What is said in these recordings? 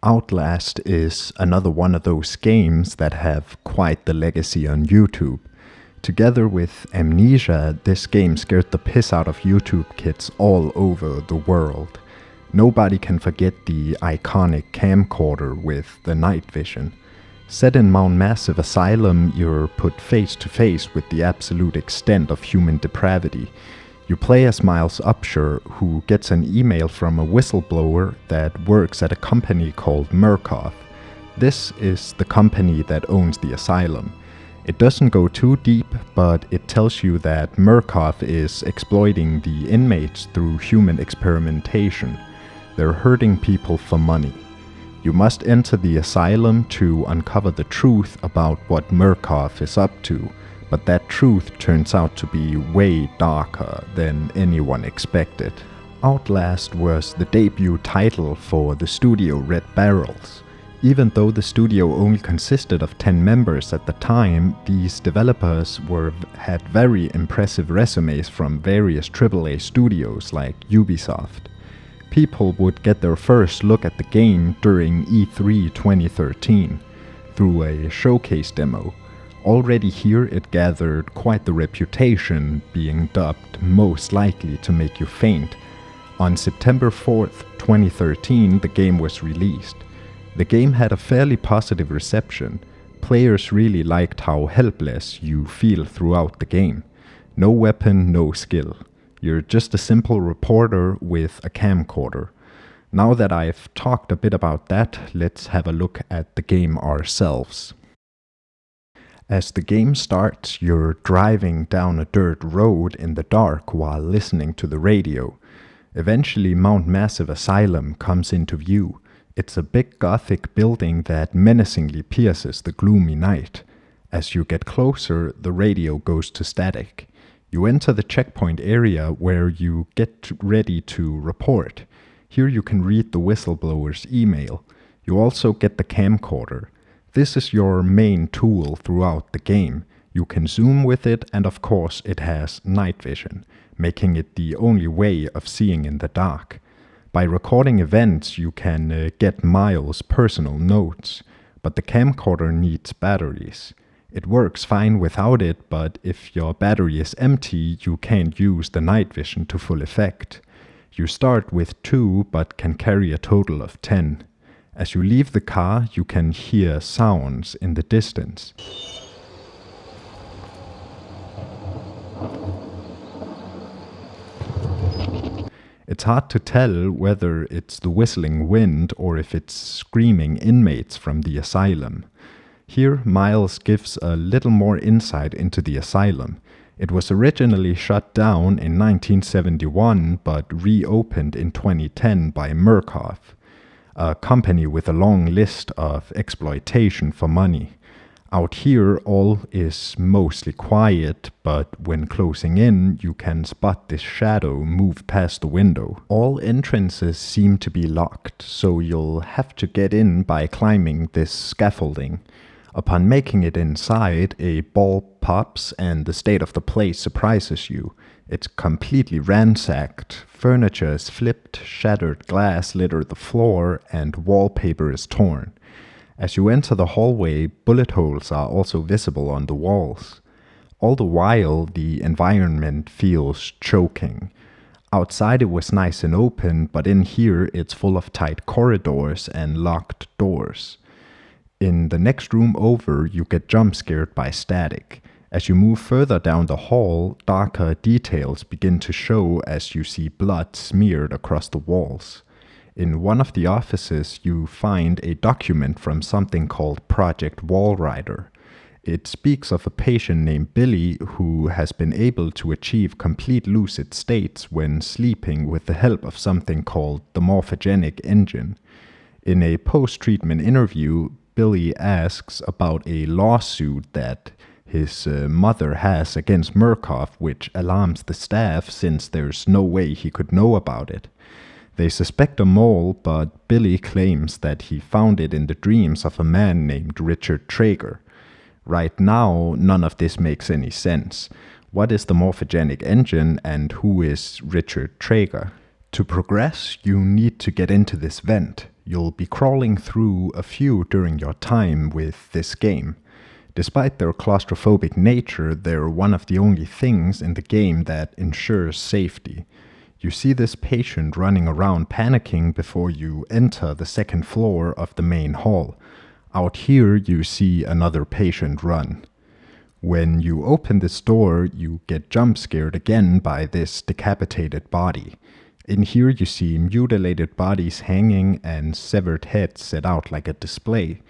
Outlast is another one of those games that have quite the legacy on YouTube. Together with Amnesia, this game scared the piss out of YouTube kids all over the world. Nobody can forget the iconic camcorder with the night vision. Set in Mount Massive Asylum, you're put face to face with the absolute extent of human depravity. You play as Miles Upshur, who gets an email from a whistleblower that works at a company called Murkoff. This is the company that owns the asylum. It doesn't go too deep, but it tells you that Murkoff is exploiting the inmates through human experimentation. They're hurting people for money. You must enter the asylum to uncover the truth about what Murkoff is up to. But that truth turns out to be way darker than anyone expected. Outlast was the debut title for the studio Red Barrels. Even though the studio only consisted of 10 members at the time, these developers had very impressive resumes from various AAA studios like Ubisoft. People would get their first look at the game during E3 2013 through a showcase demo. Already here it gathered quite the reputation, being dubbed most likely to make you faint. On September 4th, 2013, the game was released. The game had a fairly positive reception. Players really liked how helpless you feel throughout the game. No weapon, no skill. You're just a simple reporter with a camcorder. Now that I've talked a bit about that, let's have a look at the game ourselves. As the game starts, you're driving down a dirt road in the dark while listening to the radio. Eventually, Mount Massive Asylum comes into view. It's a big Gothic building that menacingly pierces the gloomy night. As you get closer, the radio goes to static. You enter the checkpoint area where you get ready to report. Here you can read the whistleblower's email. You also get the camcorder. This is your main tool throughout the game. You can zoom with it, and of course it has night vision, making it the only way of seeing in the dark. By recording events you can get Miles' personal notes, but the camcorder needs batteries. It works fine without it, but if your battery is empty, you can't use the night vision to full effect. You start with 2, but can carry a total of 10. As you leave the car, you can hear sounds in the distance. It's hard to tell whether it's the whistling wind or if it's screaming inmates from the asylum. Here, Miles gives a little more insight into the asylum. It was originally shut down in 1971, but reopened in 2010 by Murkoff, a company with a long list of exploitation for money. Out here, all is mostly quiet, but when closing in, you can spot this shadow move past the window. All entrances seem to be locked, so you'll have to get in by climbing this scaffolding. Upon making it inside, a bulb pops and the state of the place surprises you. It's completely ransacked. Furniture is flipped, shattered glass litter the floor, and wallpaper is torn. As you enter the hallway, bullet holes are also visible on the walls. All the while, the environment feels choking. Outside it was nice and open, but in here it's full of tight corridors and locked doors. In the next room over, you get jump scared by static. As you move further down the hall, darker details begin to show as you see blood smeared across the walls. In one of the offices, you find a document from something called Project Walrider. It speaks of a patient named Billy who has been able to achieve complete lucid states when sleeping with the help of something called the morphogenic engine. In a post-treatment interview, Billy asks about a lawsuit that his mother has against Murkoff, which alarms the staff since there's no way he could know about it. They suspect a mole, but Billy claims that he found it in the dreams of a man named Richard Traeger. Right now, none of this makes any sense. What is the morphogenic engine and who is Richard Traeger? To progress, you need to get into this vent. You'll be crawling through a few during your time with this game. Despite their claustrophobic nature, they're one of the only things in the game that ensures safety. You see this patient running around panicking before you enter the second floor of the main hall. Out here, you see another patient run. When you open this door, you get jump scared again by this decapitated body. In here, you see mutilated bodies hanging and severed heads set out like a display.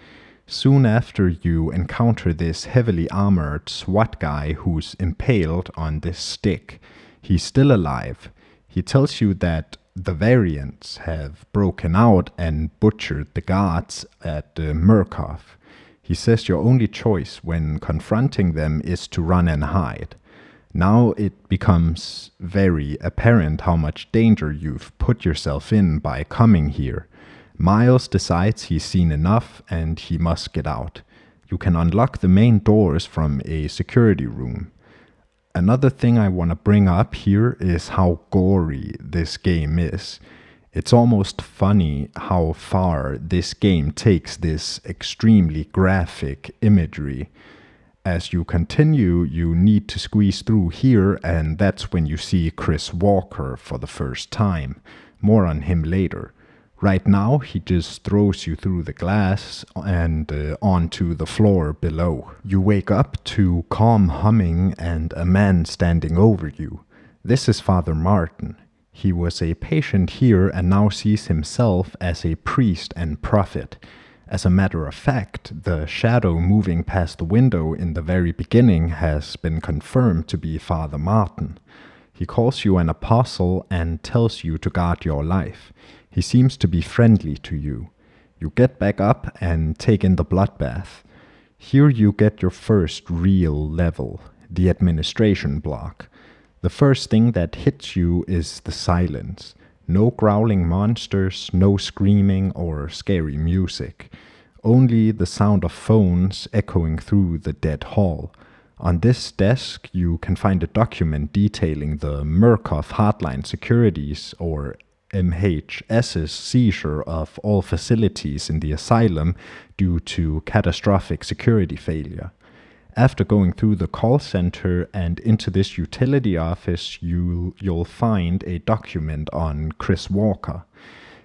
Soon after, you encounter this heavily armored SWAT guy who's impaled on this stick. He's still alive. He tells you that the variants have broken out and butchered the guards at Murkoff. He says your only choice when confronting them is to run and hide. Now it becomes very apparent how much danger you've put yourself in by coming here. Miles decides he's seen enough and he must get out. You can unlock the main doors from a security room. Another thing I want to bring up here is how gory this game is. It's almost funny how far this game takes this extremely graphic imagery. As you continue, you need to squeeze through here, and that's when you see Chris Walker for the first time. More on him later. Right now, he just throws you through the glass and onto the floor below. You wake up to calm humming and a man standing over you. This is Father Martin. He was a patient here and now sees himself as a priest and prophet. As a matter of fact, the shadow moving past the window in the very beginning has been confirmed to be Father Martin. He calls you an apostle and tells you to guard your life. He seems to be friendly to you. You get back up and take in the bloodbath. Here you get your first real level, the administration block. The first thing that hits you is the silence. No growling monsters, no screaming or scary music. Only the sound of phones echoing through the dead hall. On this desk, you can find a document detailing the Murkoff Hardline Securities, or MHS's seizure of all facilities in the asylum due to catastrophic security failure. After going through the call center and into this utility office, you'll find a document on Chris Walker.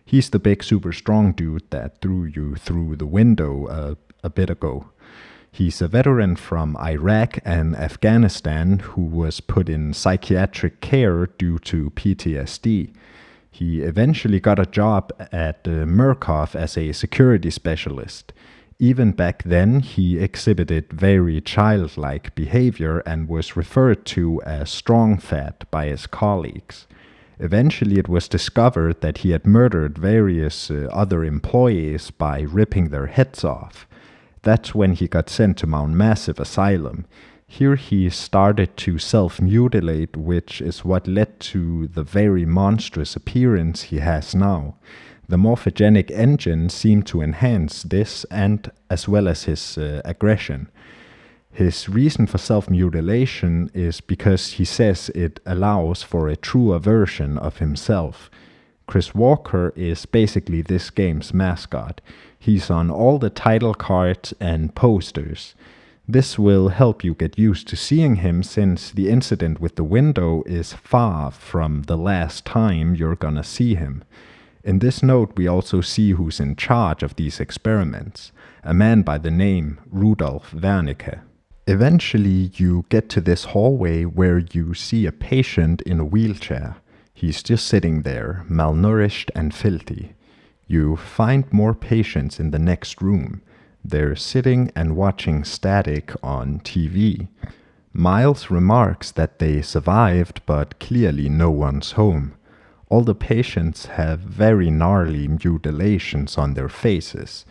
He's the big super strong dude that threw you through the window a bit ago. He's a veteran from Iraq and Afghanistan who was put in psychiatric care due to PTSD. He eventually got a job at Murkoff as a security specialist. Even back then, he exhibited very childlike behavior and was referred to as strong fat by his colleagues. Eventually, it was discovered that he had murdered various other employees by ripping their heads off. That's when he got sent to Mount Massive Asylum. Here he started to self-mutilate, which is what led to the very monstrous appearance he has now. The morphogenic engine seemed to enhance this and as well as his aggression. His reason for self-mutilation is because he says it allows for a truer version of himself. Chris Walker is basically this game's mascot. He's on all the title cards and posters. This will help you get used to seeing him, since the incident with the window is far from the last time you're gonna see him. In this note, we also see who's in charge of these experiments, a man by the name Rudolf Wernicke. Eventually, you get to this hallway where you see a patient in a wheelchair. He's just sitting there, malnourished and filthy. You find more patients in the next room. They're sitting and watching static on TV. Miles remarks that they survived, but clearly no one's home. All the patients have very gnarly mutilations on their faces.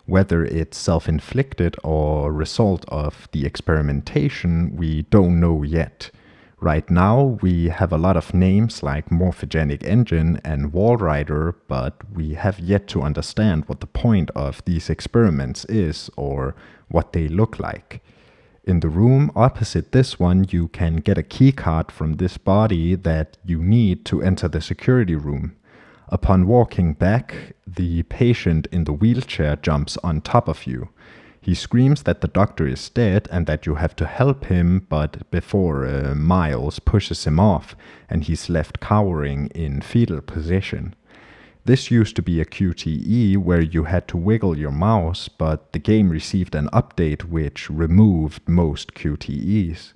Whether it's self-inflicted or a result of the experimentation, we don't know yet. Right now, we have a lot of names like Morphogenic Engine and Walrider, but we have yet to understand what the point of these experiments is or what they look like. In the room opposite this one, you can get a keycard from this body that you need to enter the security room. Upon walking back, the patient in the wheelchair jumps on top of you. He screams that the doctor is dead and that you have to help him, but before Miles pushes him off and he's left cowering in fetal position. This used to be a QTE where you had to wiggle your mouse, but the game received an update which removed most QTEs.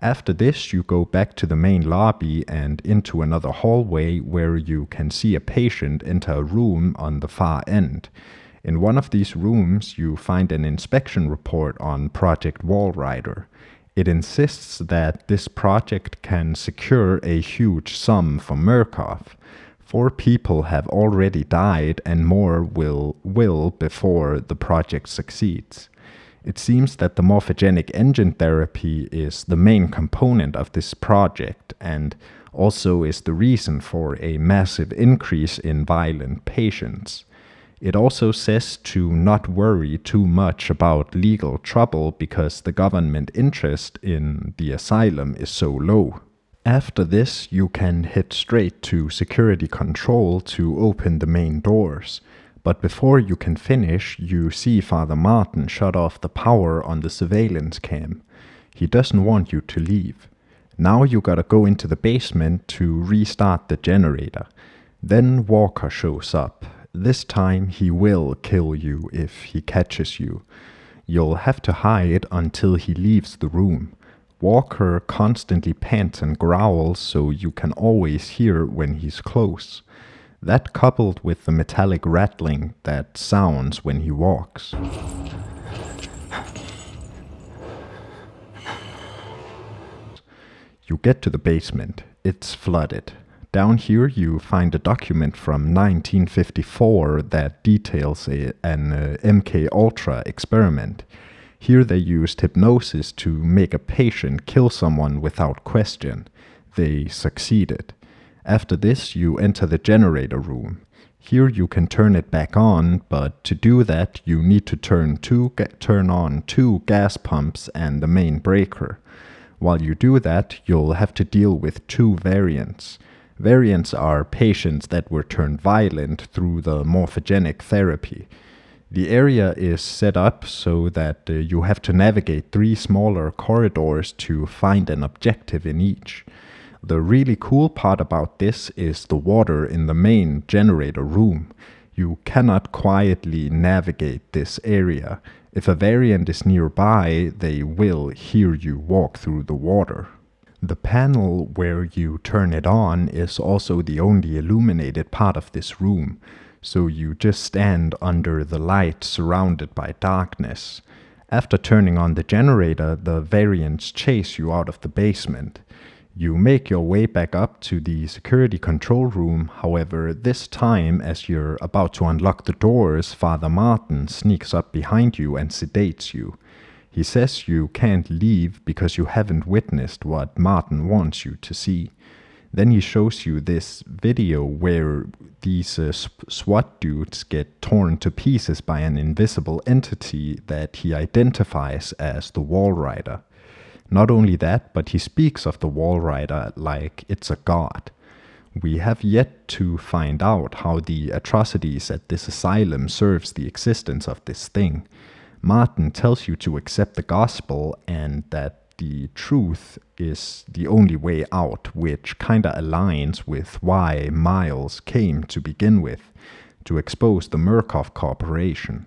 After this, you go back to the main lobby and into another hallway where you can see a patient enter a room on the far end. In one of these rooms, you find an inspection report on Project Walrider. It insists that this project can secure a huge sum for Murkoff. 4 people have already died and more will before the project succeeds. It seems that the morphogenic engine therapy is the main component of this project and also is the reason for a massive increase in violent patients. It also says to not worry too much about legal trouble because the government interest in the asylum is so low. After this, you can head straight to security control to open the main doors. But before you can finish, you see Father Martin shut off the power on the surveillance cam. He doesn't want you to leave. Now you gotta go into the basement to restart the generator. Then Walker shows up. This time he will kill you if he catches you. You'll have to hide until he leaves the room. Walker constantly pants and growls so you can always hear when he's close. That coupled with the metallic rattling that sounds when he walks. You get to the basement. It's flooded. Down here you find a document from 1954 that details an MK Ultra experiment. Here they used hypnosis to make a patient kill someone without question. They succeeded. After this, you enter the generator room. Here you can turn it back on, but to do that you need to turn on 2 gas pumps and the main breaker. While you do that, you'll have to deal with 2 variants. Variants are patients that were turned violent through the morphogenic therapy. The area is set up so that you have to navigate 3 smaller corridors to find an objective in each. The really cool part about this is the water in the main generator room. You cannot quietly navigate this area. If a variant is nearby, they will hear you walk through the water. The panel where you turn it on is also the only illuminated part of this room, so you just stand under the light surrounded by darkness. After turning on the generator, the variants chase you out of the basement. You make your way back up to the security control room. However, this time, as you're about to unlock the doors, Father Martin sneaks up behind you and sedates you. He says you can't leave because you haven't witnessed what Martin wants you to see. Then he shows you this video where these SWAT dudes get torn to pieces by an invisible entity that he identifies as the Walrider. Not only that, but he speaks of the Walrider like it's a god. We have yet to find out how the atrocities at this asylum serves the existence of this thing. Martin tells you to accept the gospel and that the truth is the only way out, which kinda aligns with why Miles came to begin with, to expose the Murkoff Corporation.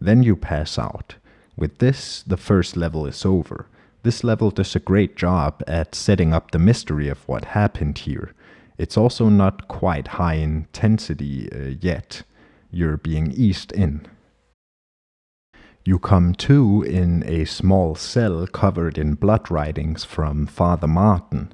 Then you pass out. With this, the first level is over. This level does a great job at setting up the mystery of what happened here. It's also not quite high intensity yet. You're being eased in. You come to in a small cell covered in blood writings from Father Martin.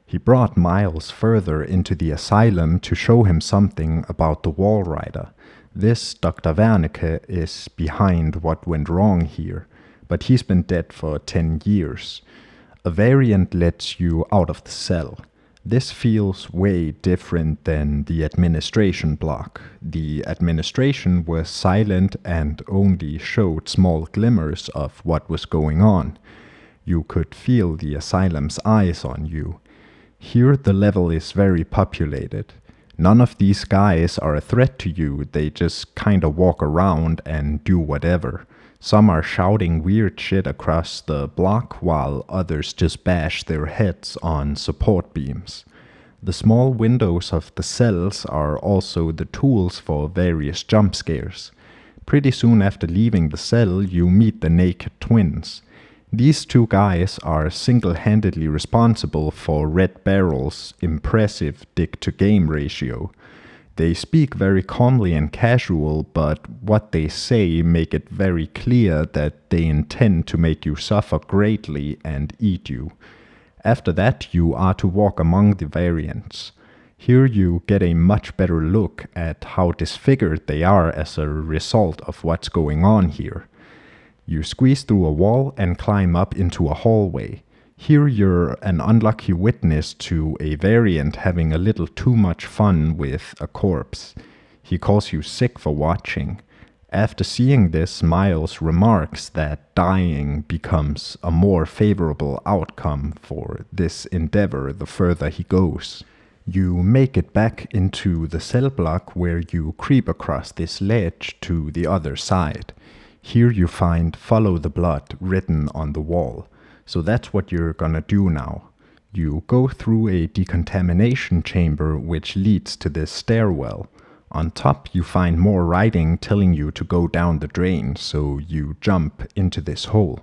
He brought Miles further into the asylum to show him something about the Walrider. This Dr. Wernicke is behind what went wrong here, but he's been dead for 10 years. A variant lets you out of the cell. This feels way different than the administration block. The administration was silent and only showed small glimmers of what was going on. You could feel the asylum's eyes on you. Here the level is very populated. None of these guys are a threat to you, they just kinda walk around and do whatever. Some are shouting weird shit across the block while others just bash their heads on support beams. The small windows of the cells are also the tools for various jump scares. Pretty soon after leaving the cell, you meet the naked twins. These two guys are single-handedly responsible for Red Barrel's impressive dick-to-game ratio. They speak very calmly and casual, but what they say make it very clear that they intend to make you suffer greatly and eat you. After that, you are to walk among the variants. Here you get a much better look at how disfigured they are as a result of what's going on here. You squeeze through a wall and climb up into a hallway. Here you're an unlucky witness to a variant having a little too much fun with a corpse. He calls you sick for watching. After seeing this, Miles remarks that dying becomes a more favorable outcome for this endeavor the further he goes. You make it back into the cell block where you creep across this ledge to the other side. Here you find "Follow the blood" written on the wall. So that's what you're gonna do now. You go through a decontamination chamber which leads to this stairwell. On top you find more writing telling you to go down the drain, so you jump into this hole.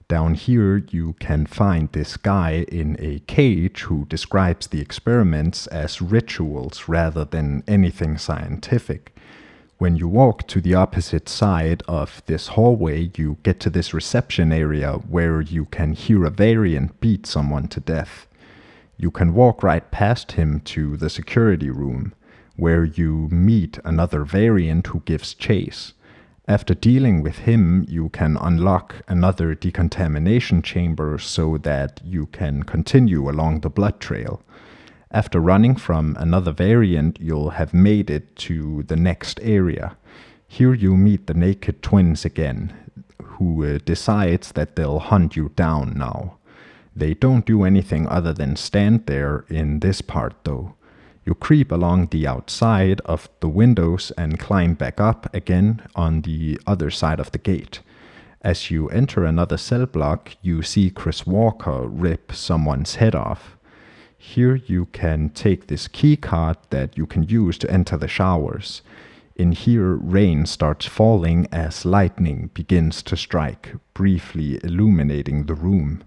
Down here you can find this guy in a cage who describes the experiments as rituals rather than anything scientific. When you walk to the opposite side of this hallway, you get to this reception area where you can hear a variant beat someone to death. You can walk right past him to the security room, where you meet another variant who gives chase. After dealing with him, you can unlock another decontamination chamber so that you can continue along the blood trail. After running from another variant, you'll have made it to the next area. Here you meet the naked twins again, who decides that they'll hunt you down now. They don't do anything other than stand there in this part though. You creep along the outside of the windows and climb back up again on the other side of the gate. As you enter another cell block, you see Chris Walker rip someone's head off. Here you can take this key card that you can use to enter the showers. In here, rain starts falling as lightning begins to strike, briefly illuminating the room.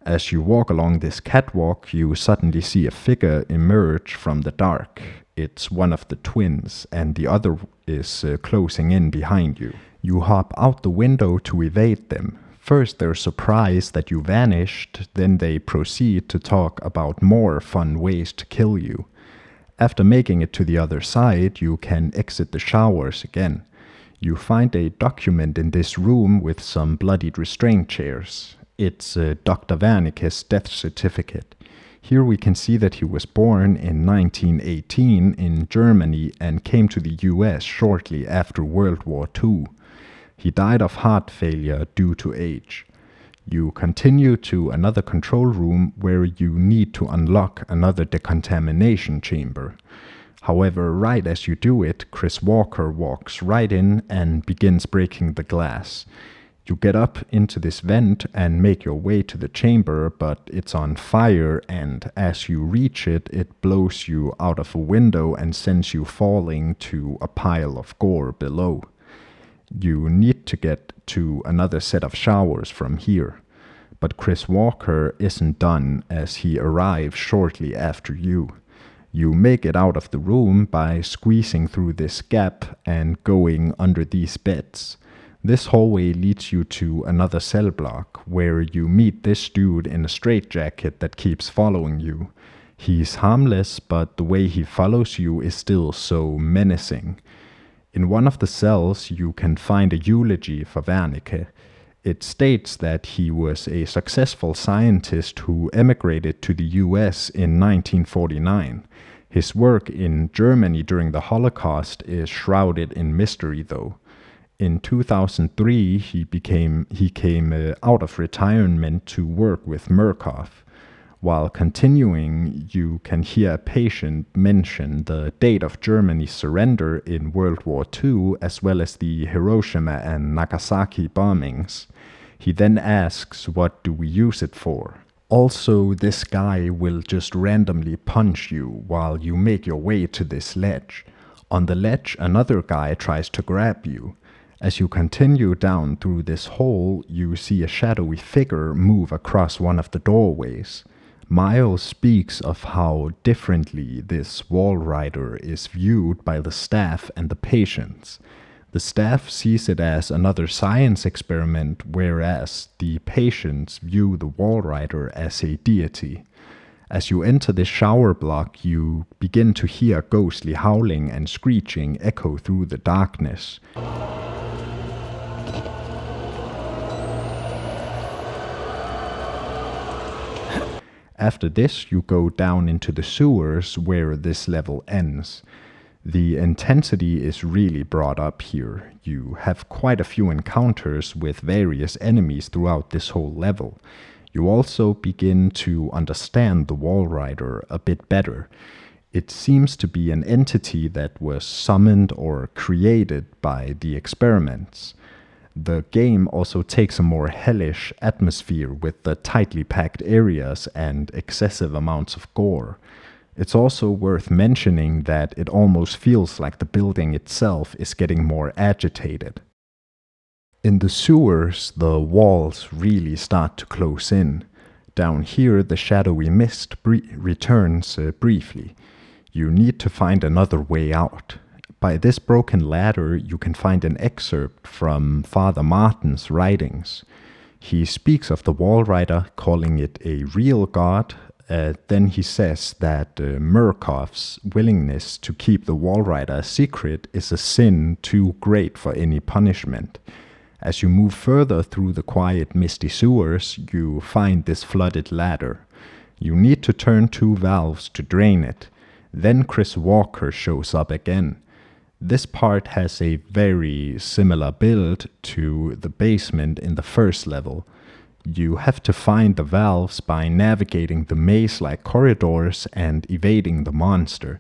As you walk along this catwalk, you suddenly see a figure emerge from the dark. It's one of the twins, and the other is closing in behind you. You hop out the window to evade them. First they're surprised that you vanished, then they proceed to talk about more fun ways to kill you. After making it to the other side, you can exit the showers again. You find a document in this room with some bloodied restraint chairs. It's Dr. Wernicke's death certificate. Here we can see that he was born in 1918 in Germany and came to the US shortly after World War II. He died of heart failure due to age. You continue to another control room where you need to unlock another decontamination chamber. However, right as you do it, Chris Walker walks right in and begins breaking the glass. You get up into this vent and make your way to the chamber, but it's on fire, and as you reach it, it blows you out of a window and sends you falling to a pile of gore below. You need to get to another set of showers from here. But Chris Walker isn't done, as he arrives shortly after you. You make it out of the room by squeezing through this gap and going under these beds. This hallway leads you to another cell block, where you meet this dude in a straitjacket that keeps following you. He's harmless, but the way he follows you is still so menacing. In one of the cells, you can find a eulogy for Wernicke. It states that he was a successful scientist who emigrated to the US in 1949. His work in Germany during the Holocaust is shrouded in mystery, though. In 2003, he came out of retirement to work with Murkoff. While continuing, you can hear a patient mention the date of Germany's surrender in World War II, as well as the Hiroshima and Nagasaki bombings. He then asks, "What do we use it for?" Also, this guy will just randomly punch you while you make your way to this ledge. On the ledge, another guy tries to grab you. As you continue down through this hole, you see a shadowy figure move across one of the doorways. Miles speaks of how differently this wall rider is viewed by the staff and the patients. The staff sees it as another science experiment, whereas the patients view the wall rider as a deity. As you enter this shower block, you begin to hear ghostly howling and screeching echo through the darkness. After this, you go down into the sewers where this level ends. The intensity is really brought up here. You have quite a few encounters with various enemies throughout this whole level. You also begin to understand the wall rider a bit better. It seems to be an entity that was summoned or created by the experiments. The game also takes a more hellish atmosphere with the tightly packed areas and excessive amounts of gore. It's also worth mentioning that it almost feels like the building itself is getting more agitated. In the sewers, the walls really start to close in. Down here, the shadowy mist returns briefly. You need to find another way out. By this broken ladder, you can find an excerpt from Father Martin's writings. He speaks of the wall rider, calling it a real god. Then he says that Murkoff's willingness to keep the wall rider a secret is a sin too great for any punishment. As you move further through the quiet, misty sewers, you find this flooded ladder. You need to turn 2 valves to drain it. Then Chris Walker shows up again. This part has a very similar build to the basement in the first level. You have to find the valves by navigating the maze-like corridors and evading the monster.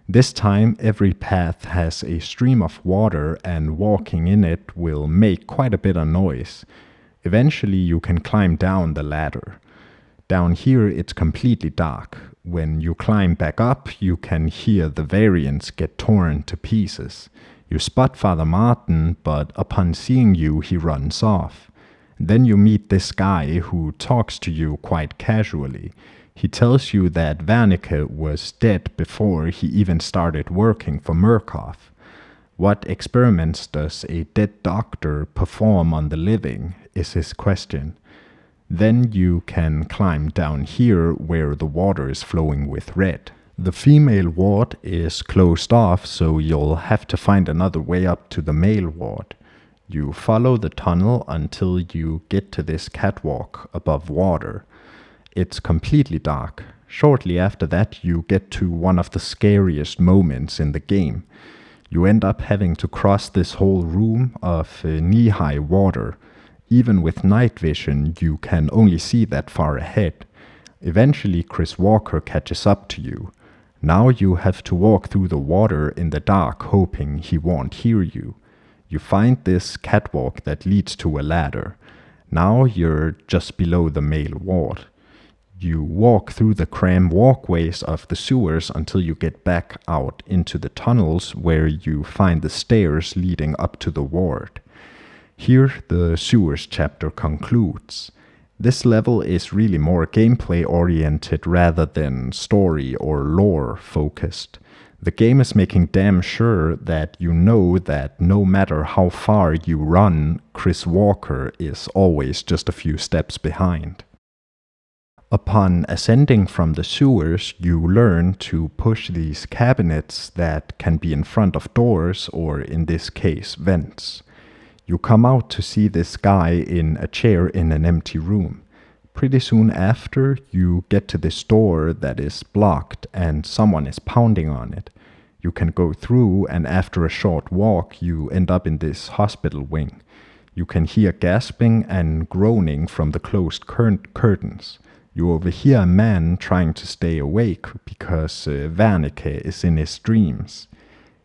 This time, every path has a stream of water, and walking in it will make quite a bit of noise. Eventually, you can climb down the ladder. Down here, it's completely dark. When you climb back up, you can hear the variants get torn to pieces. You spot Father Martin, but upon seeing you, he runs off. Then you meet this guy who talks to you quite casually. He tells you that Wernicke was dead before he even started working for Murkoff. What experiments does a dead doctor perform on the living, is his question. Then you can climb down here where the water is flowing with red. The female ward is closed off, so you'll have to find another way up to the male ward. You follow the tunnel until you get to this catwalk above water. It's completely dark. Shortly after that, you get to one of the scariest moments in the game. You end up having to cross this whole room of knee-high water. Even with night vision, you can only see that far ahead. Eventually, Chris Walker catches up to you. Now you have to walk through the water in the dark, hoping he won't hear you. You find this catwalk that leads to a ladder. Now you're just below the male ward. You walk through the cramped walkways of the sewers until you get back out into the tunnels where you find the stairs leading up to the ward. Here, the sewers chapter concludes. This level is really more gameplay oriented rather than story or lore focused. The game is making damn sure that you know that no matter how far you run, Chris Walker is always just a few steps behind. Upon ascending from the sewers, you learn to push these cabinets that can be in front of doors or, in this case, vents. You come out to see this guy in a chair in an empty room. Pretty soon after, you get to this door that is blocked and someone is pounding on it. You can go through, and after a short walk, you end up in this hospital wing. You can hear gasping and groaning from the closed curtains. You overhear a man trying to stay awake because Wernicke is in his dreams.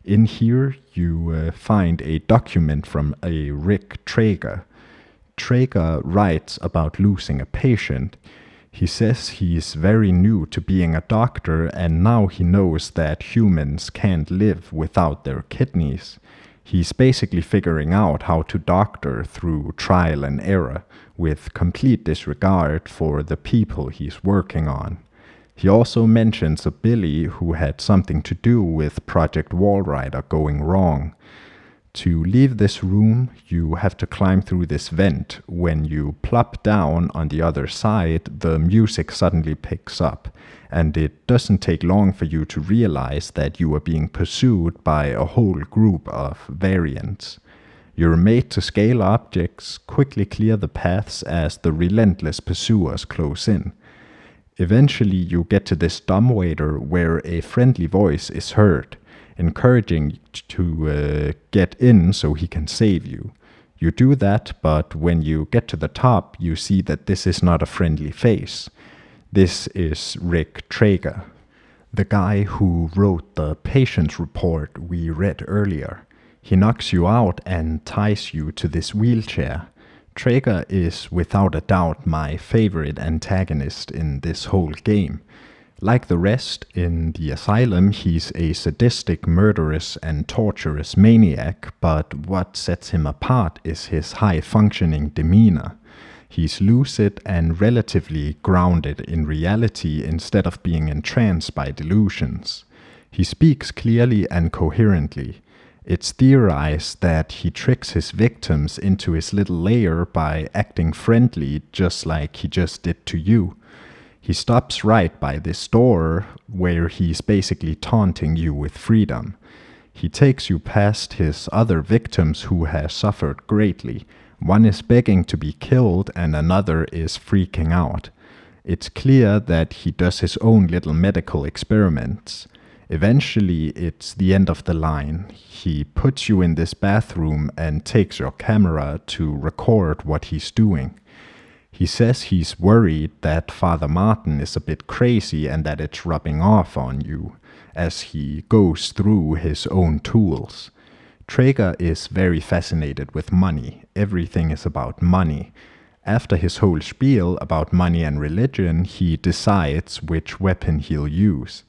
In here, you find a document from a Rick Traeger. Traeger writes about losing a patient. He says he's very new to being a doctor and now he knows that humans can't live without their kidneys. He's basically figuring out how to doctor through trial and error, with complete disregard for the people he's working on. He also mentions a Billy who had something to do with Project Walrider going wrong. To leave this room, you have to climb through this vent. When you plop down on the other side, the music suddenly picks up, and it doesn't take long for you to realize that you are being pursued by a whole group of variants. You're made to scale objects, quickly clear the paths as the relentless pursuers close in. Eventually you get to this dumbwaiter where a friendly voice is heard, encouraging you to get in so he can save you. You do that, but when you get to the top, you see that this is not a friendly face. This is Rick Traeger, the guy who wrote the patient's report we read earlier. He knocks you out and ties you to this wheelchair. Traeger is without a doubt my favorite antagonist in this whole game. Like the rest in the asylum, he's a sadistic, murderous, and torturous maniac, but what sets him apart is his high-functioning demeanor. He's lucid and relatively grounded in reality instead of being entranced by delusions. He speaks clearly and coherently. It's theorized that he tricks his victims into his little lair by acting friendly, just like he just did to you. He stops right by this door where he's basically taunting you with freedom. He takes you past his other victims who have suffered greatly. One is begging to be killed and another is freaking out. It's clear that he does his own little medical experiments. Eventually, it's the end of the line. He puts you in this bathroom and takes your camera to record what he's doing. He says he's worried that Father Martin is a bit crazy and that it's rubbing off on you as he goes through his own tools. Traeger is very fascinated with money. Everything is about money. After his whole spiel about money and religion, he decides which weapon he'll use.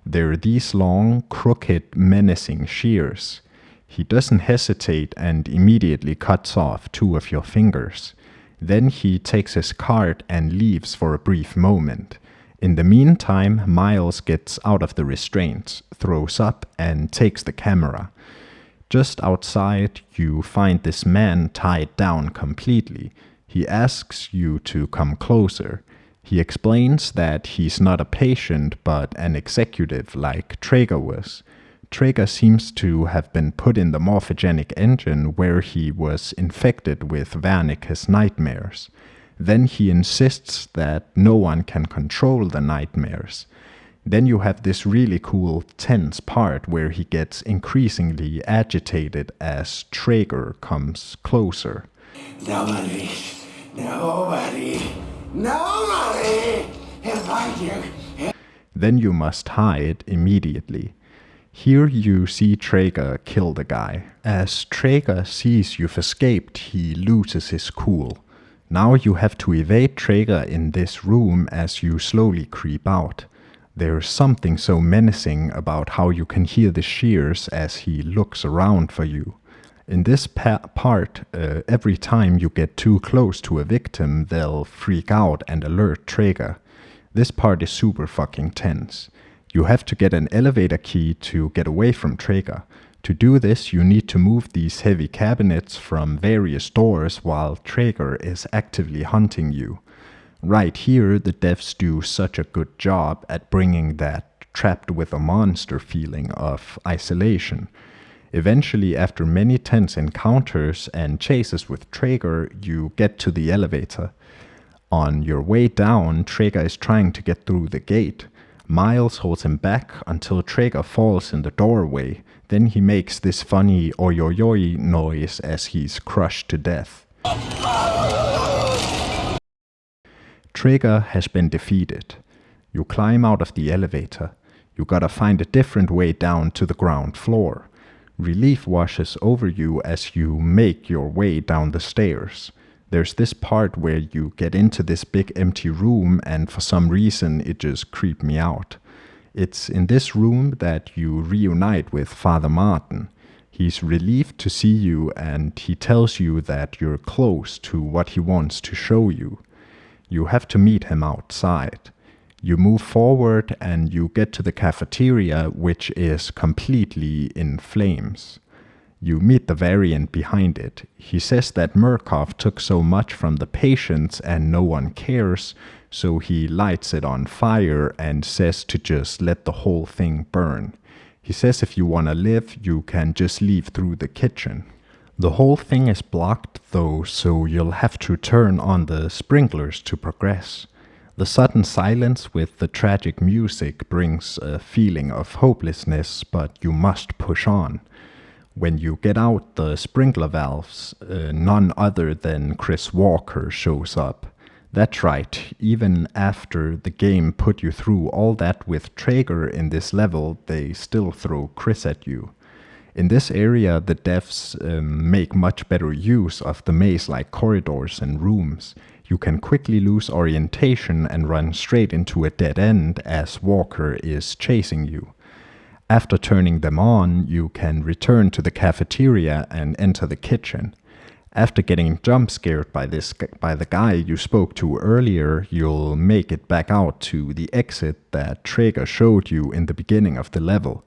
They're these long, crooked, menacing shears. He doesn't hesitate and immediately cuts off 2 of your fingers. Then he takes his cart and leaves for a brief moment. In the meantime, Miles gets out of the restraints, throws up, and takes the camera. Just outside, you find this man tied down completely. He asks you to come closer. He explains that he's not a patient, but an executive like Traeger was. Traeger seems to have been put in the morphogenic engine where he was infected with Wernicke's nightmares. Then he insists that no one can control the nightmares. Then you have this really cool tense part where he gets increasingly agitated as Traeger comes closer. Nobody can find you. Then you must hide immediately. Here you see Traeger kill the guy. As Traeger sees you've escaped, he loses his cool. Now you have to evade Traeger in this room as you slowly creep out. There's something so menacing about how you can hear the shears as he looks around for you. In this part, every time you get too close to a victim, they'll freak out and alert Traeger. This part is super fucking tense. You have to get an elevator key to get away from Traeger. To do this, you need to move these heavy cabinets from various doors while Traeger is actively hunting you. Right here, the devs do such a good job at bringing that trapped with a monster feeling of isolation. Eventually, after many tense encounters and chases with Traeger, you get to the elevator. On your way down, Traeger is trying to get through the gate. Miles holds him back until Traeger falls in the doorway. Then he makes this funny oi-oi-oi noise as he's crushed to death. Trigger has been defeated. You climb out of the elevator. You gotta find a different way down to the ground floor. Relief washes over you as you make your way down the stairs. There's this part where you get into this big empty room, and for some reason it just creeped me out. It's in this room that you reunite with Father Martin. He's relieved to see you, and he tells you that you're close to what he wants to show you. You have to meet him outside. You move forward and you get to the cafeteria, which is completely in flames. You meet the variant behind it. He says that Murkoff took so much from the patients and no one cares, so he lights it on fire and says to just let the whole thing burn. He says if you want to live, you can just leave through the kitchen. The whole thing is blocked though, so you'll have to turn on the sprinklers to progress. The sudden silence with the tragic music brings a feeling of hopelessness, but you must push on. When you get out the sprinkler valves, none other than Chris Walker shows up. That's right, even after the game put you through all that with Traeger in this level, they still throw Chris at you. In this area, the devs make much better use of the maze-like corridors and rooms. You can quickly lose orientation and run straight into a dead end as Walker is chasing you. After turning them on, you can return to the cafeteria and enter the kitchen. After getting jump scared by the guy you spoke to earlier, you'll make it back out to the exit that Traeger showed you in the beginning of the level.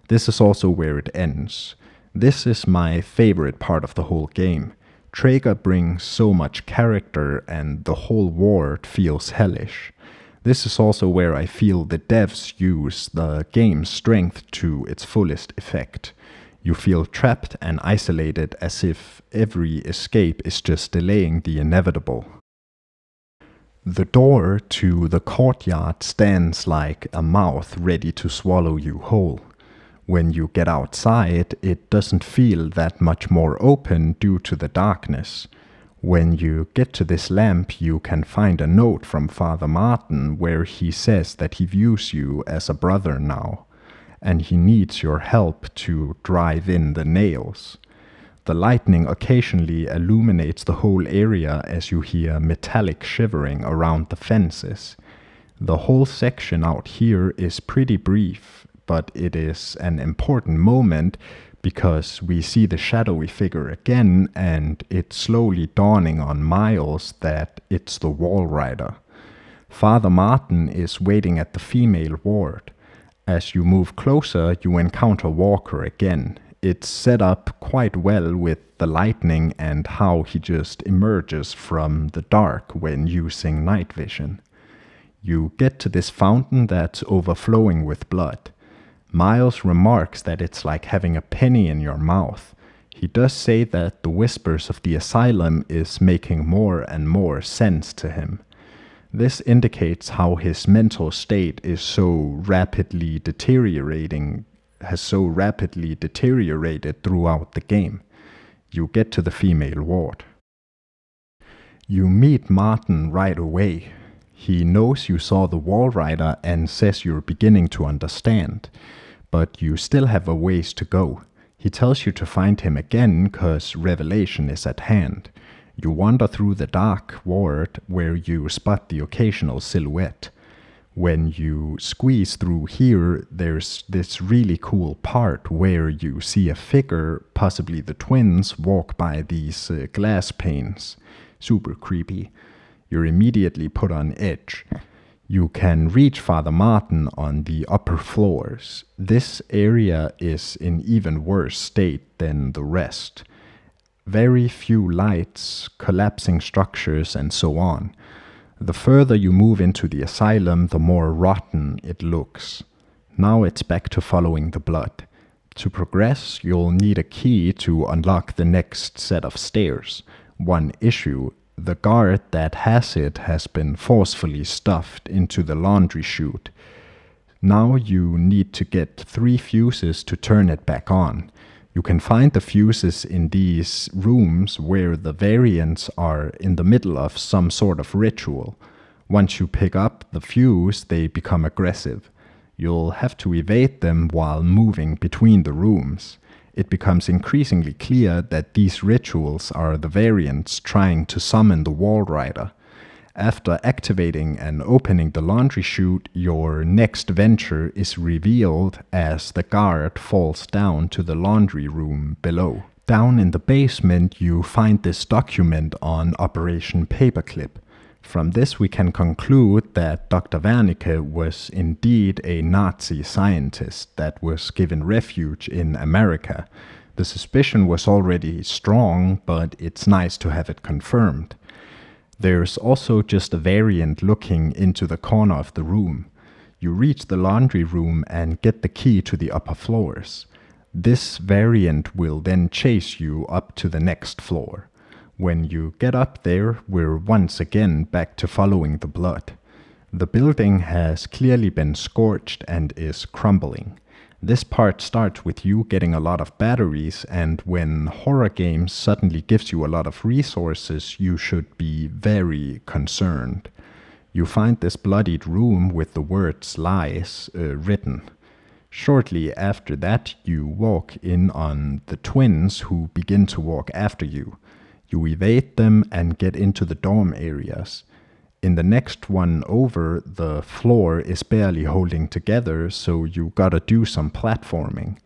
This is also where it ends. This is my favorite part of the whole game. Traeger brings so much character and the whole world feels hellish. This is also where I feel the devs use the game's strength to its fullest effect. You feel trapped and isolated as if every escape is just delaying the inevitable. The door to the courtyard stands like a mouth ready to swallow you whole. When you get outside, it doesn't feel that much more open due to the darkness. When you get to this lamp, you can find a note from Father Martin where he says that he views you as a brother now, and he needs your help to drive in the nails. The lightning occasionally illuminates the whole area as you hear metallic shivering around the fences. The whole section out here is pretty brief, but it is an important moment because we see the shadowy figure again and it's slowly dawning on Miles that it's the Wall Rider. Father Martin is waiting at the female ward. As you move closer, you encounter Walker again. It's set up quite well with the lightning and how he just emerges from the dark when using night vision. You get to this fountain that's overflowing with blood. Miles remarks that it's like having a penny in your mouth. He does say that the whispers of the asylum is making more and more sense to him. This indicates how his mental state is has so rapidly deteriorated throughout the game. You get to the female ward. You meet Martin right away. He knows you saw the Wall Rider and says you're beginning to understand, but you still have a ways to go. He tells you to find him again cause revelation is at hand. You wander through the dark ward where you spot the occasional silhouette. When you squeeze through here, there's this really cool part where you see a figure, possibly the twins, walk by these glass panes. Super creepy. You're immediately put on edge. You can reach Father Martin on the upper floors. This area is in even worse state than the rest. Very few lights, collapsing structures, and so on. The further you move into the asylum, the more rotten it looks. Now it's back to following the blood. To progress, you'll need a key to unlock the next set of stairs. One issue: the guard that has it has been forcefully stuffed into the laundry chute. Now you need to get 3 fuses to turn it back on. You can find the fuses in these rooms where the variants are in the middle of some sort of ritual. Once you pick up the fuse, they become aggressive. You'll have to evade them while moving between the rooms. It becomes increasingly clear that these rituals are the variants trying to summon the Wall Rider. After activating and opening the laundry chute, your next venture is revealed as the guard falls down to the laundry room below. Down in the basement, you find this document on Operation Paperclip. From this, we can conclude that Dr. Wernicke was indeed a Nazi scientist that was given refuge in America. The suspicion was already strong, but it's nice to have it confirmed. There's also just a variant looking into the corner of the room. You reach the laundry room and get the key to the upper floors. This variant will then chase you up to the next floor. When you get up there, we're once again back to following the blood. The building has clearly been scorched and is crumbling. This part starts with you getting a lot of batteries, and when horror games suddenly gives you a lot of resources, you should be very concerned. You find this bloodied room with the words lies written. Shortly after that, you walk in on the twins who begin to walk after you. You evade them and get into the dorm areas. In the next one over, the floor is barely holding together, so you gotta do some platforming.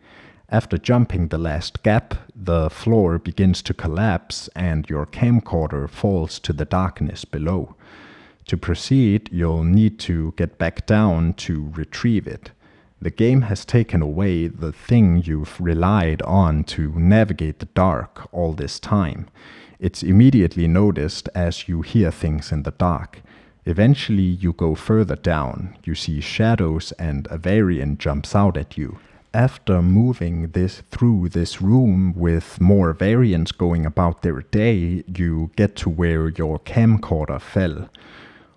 After jumping the last gap, the floor begins to collapse and your camcorder falls to the darkness below. To proceed, you'll need to get back down to retrieve it. The game has taken away the thing you've relied on to navigate the dark all this time. It's immediately noticed as you hear things in the dark. Eventually you go further down. You see shadows and a variant jumps out at you. After moving through this room with more variants going about their day, you get to where your camcorder fell.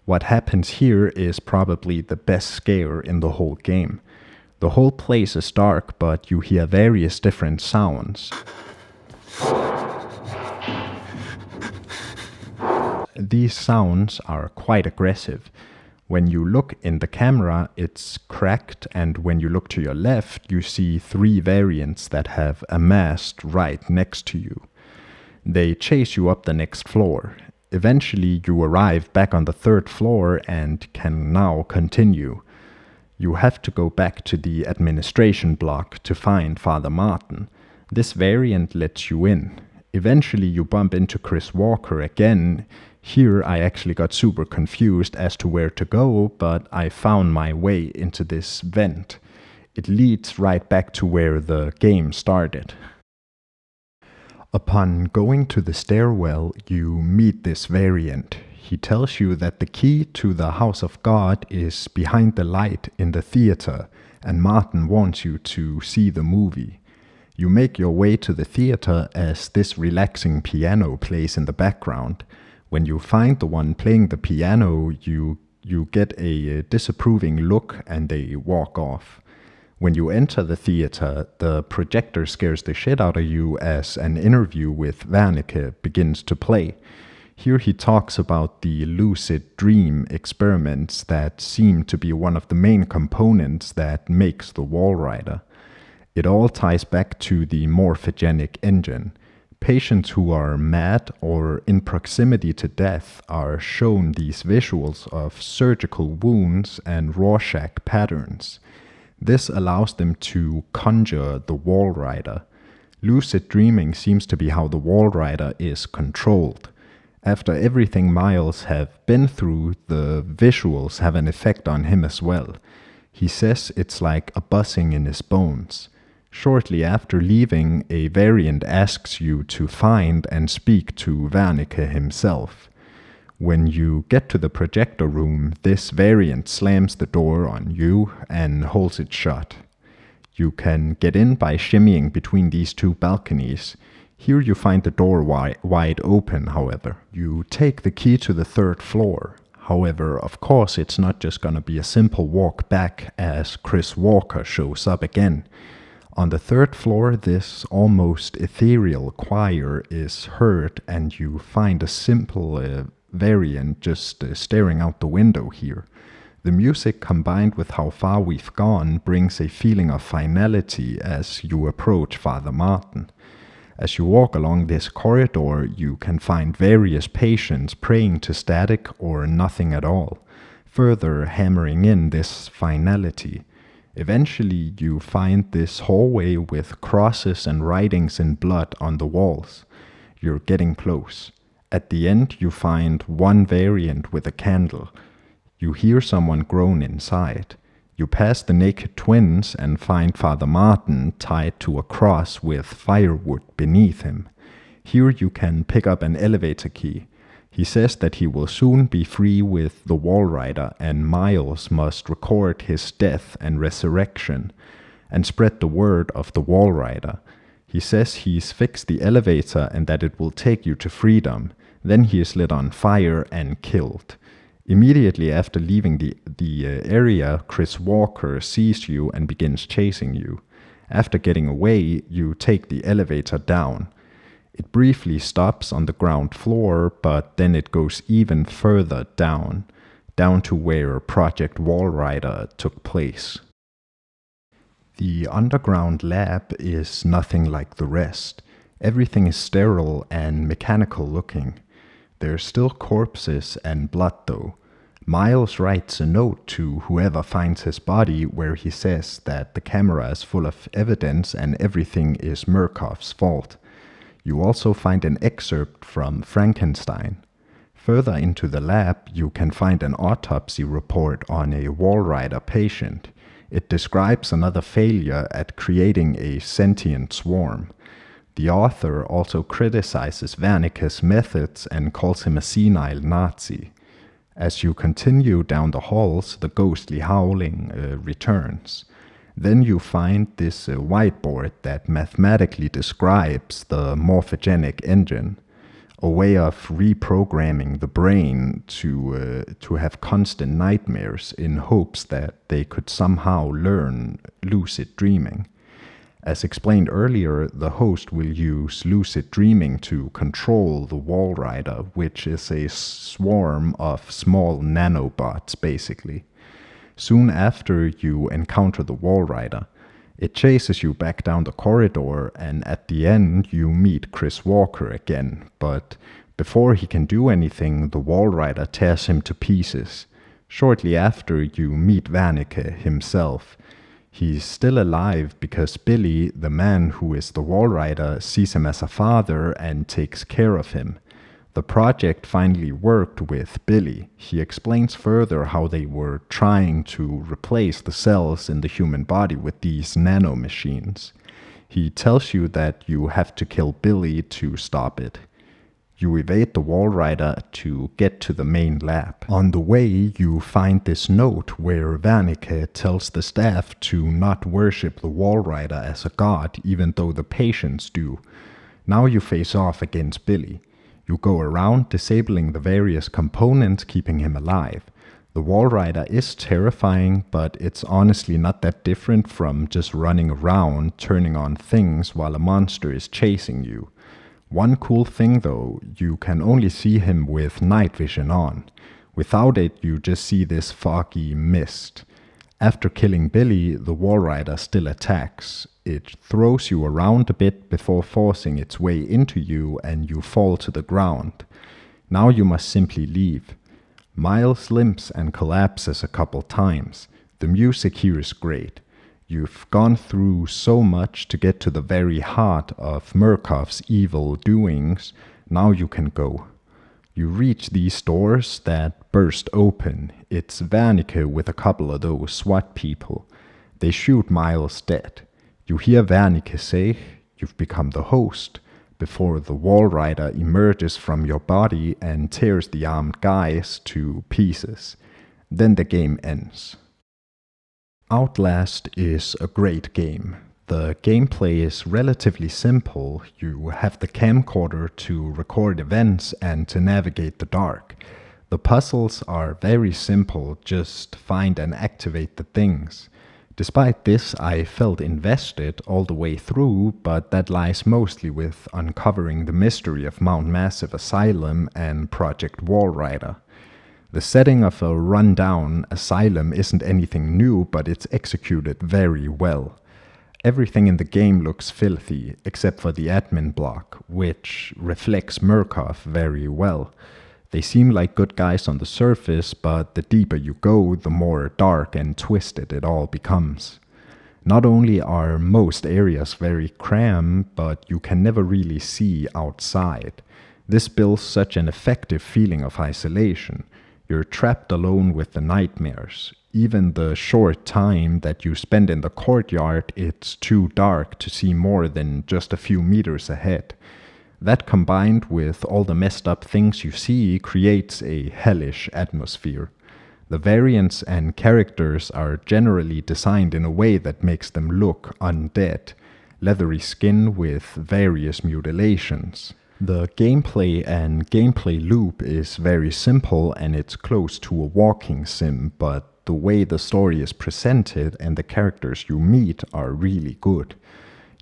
What happens here is probably the best scare in the whole game. The whole place is dark, but you hear various different sounds. These sounds are quite aggressive. When you look in the camera, it's cracked, and when you look to your left, you see 3 variants that have amassed right next to you. They chase you up the next floor. Eventually, you arrive back on the 3rd floor and can now continue. You have to go back to the administration block to find Father Martin. This variant lets you in. Eventually, you bump into Chris Walker again. Here I actually got super confused as to where to go, but I found my way into this vent. It leads right back to where the game started. Upon going to the stairwell, you meet this variant. He tells you that the key to the house of God is behind the light in the theater, and Martin wants you to see the movie. You make your way to the theater as this relaxing piano plays in the background. When you find the one playing the piano, you get a disapproving look and they walk off. When you enter the theater, the projector scares the shit out of you as an interview with Wernicke begins to play. Here he talks about the lucid dream experiments that seem to be one of the main components that makes the Wall Rider. It all ties back to the morphogenic engine. Patients who are mad or in proximity to death are shown these visuals of surgical wounds and Rorschach patterns. This allows them to conjure the Wall Rider. Lucid dreaming seems to be how the Wall Rider is controlled. After everything Miles have been through, the visuals have an effect on him as well. He says it's like a buzzing in his bones. Shortly after leaving, a variant asks you to find and speak to Wernicke himself. When you get to the projector room, this variant slams the door on you and holds it shut. You can get in by shimmying between these 2 balconies. Here you find the door wide open, however. You take the key to the 3rd floor. However, of course, it's not just gonna be a simple walk back as Chris Walker shows up again. On the 3rd floor, this almost ethereal choir is heard, and you find a simple variant just staring out the window here. The music combined with how far we've gone brings a feeling of finality as you approach Father Martin. As you walk along this corridor, you can find various patients praying to static or nothing at all, further hammering in this finality. Eventually, you find this hallway with crosses and writings in blood on the walls. You're getting close. At the end, you find one variant with a candle. You hear someone groan inside. You pass the naked twins and find Father Martin tied to a cross with firewood beneath him. Here you can pick up an elevator key. He says that he will soon be free with the Walrider, and Miles must record his death and resurrection and spread the word of the Walrider. He says he's fixed the elevator and that it will take you to freedom. Then he is lit on fire and killed. Immediately after leaving the area, Chris Walker sees you and begins chasing you. After getting away, you take the elevator down. It briefly stops on the ground floor, but then it goes even further down to where Project Walrider took place. The underground lab is nothing like the rest. Everything is sterile and mechanical looking. There's still corpses and blood though. Miles writes a note to whoever finds his body where he says that the camera is full of evidence and everything is Murkoff's fault. You also find an excerpt from Frankenstein. Further into the lab, you can find an autopsy report on a Walrider patient. It describes another failure at creating a sentient swarm. The author also criticizes Wernicke's methods and calls him a senile Nazi. As you continue down the halls, the ghostly howling returns. Then you find this whiteboard that mathematically describes the morphogenic engine, a way of reprogramming the brain to have constant nightmares in hopes that they could somehow learn lucid dreaming. As explained earlier, the host will use lucid dreaming to control the Walrider, which is a swarm of small nanobots, basically. Soon after you encounter the Walrider, it chases you back down the corridor, and at the end you meet Chris Walker again, but before he can do anything, the Walrider tears him to pieces. Shortly after, you meet Wernicke himself. He's still alive because Billy, the man who is the Walrider, sees him as a father and takes care of him. The project finally worked with Billy. He explains further how they were trying to replace the cells in the human body with these nanomachines. He tells you that you have to kill Billy to stop it. You evade the Walrider to get to the main lab. On the way, you find this note where Wernicke tells the staff to not worship the Walrider as a god, even though the patients do. Now you face off against Billy. You go around disabling the various components, keeping him alive. The Walrider is terrifying, but it's honestly not that different from just running around, turning on things while a monster is chasing you. One cool thing though, you can only see him with night vision on. Without it, you just see this foggy mist. After killing Billy, the Walrider still attacks. It throws you around a bit before forcing its way into you, and you fall to the ground. Now you must simply leave. Miles limps and collapses a couple times. The music here is great. You've gone through so much to get to the very heart of Murkoff's evil doings. Now you can go. You reach these doors that burst open. It's Wernicke with a couple of those SWAT people. They shoot Miles dead. You hear Wernicke say, "You've become the host," before the Walrider emerges from your body and tears the armed guys to pieces. Then the game ends. Outlast is a great game. The gameplay is relatively simple. You have the camcorder to record events and to navigate the dark. The puzzles are very simple, just find and activate the things. Despite this, I felt invested all the way through, but that lies mostly with uncovering the mystery of Mount Massive Asylum and Project Walrider. The setting of a rundown asylum isn't anything new, but it's executed very well. Everything in the game looks filthy, except for the admin block, which reflects Murkoff very well. They seem like good guys on the surface, but the deeper you go, the more dark and twisted it all becomes. Not only are most areas very cramped, but you can never really see outside. This builds such an effective feeling of isolation. You're trapped alone with the nightmares. Even the short time that you spend in the courtyard, it's too dark to see more than just a few meters ahead. That combined with all the messed up things you see creates a hellish atmosphere. The variants and characters are generally designed in a way that makes them look undead, leathery skin with various mutilations. The gameplay and gameplay loop is very simple and it's close to a walking sim, but the way the story is presented and the characters you meet are really good.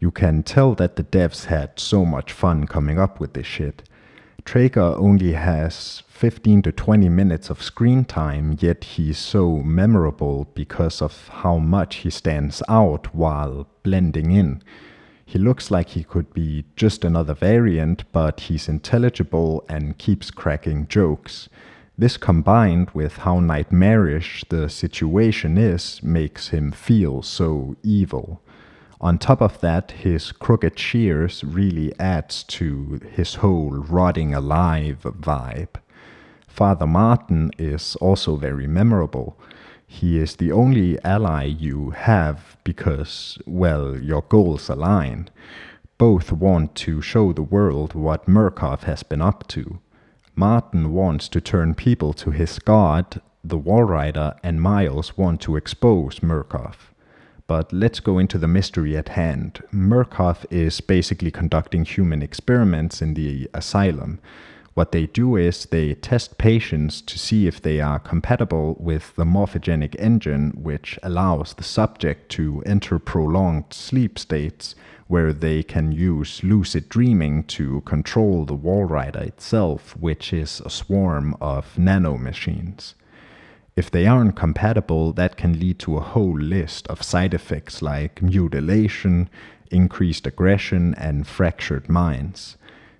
You can tell that the devs had so much fun coming up with this shit. Traeger only has 15 to 20 minutes of screen time, yet he's so memorable because of how much he stands out while blending in. He looks like he could be just another variant, but he's intelligible and keeps cracking jokes. This combined with how nightmarish the situation is makes him feel so evil. On top of that, his crooked shears really adds to his whole rotting alive vibe. Father Martin is also very memorable. He is the only ally you have because, well, your goals align. Both want to show the world what Murkoff has been up to. Martin wants to turn people to his god, the Walrider, and Miles want to expose Murkoff. But let's go into the mystery at hand. Murkoff is basically conducting human experiments in the asylum. What they do is they test patients to see if they are compatible with the morphogenic engine, which allows the subject to enter prolonged sleep states where they can use lucid dreaming to control the Walrider itself, which is a swarm of nanomachines. If they aren't compatible, that can lead to a whole list of side effects like mutilation, increased aggression, and fractured minds.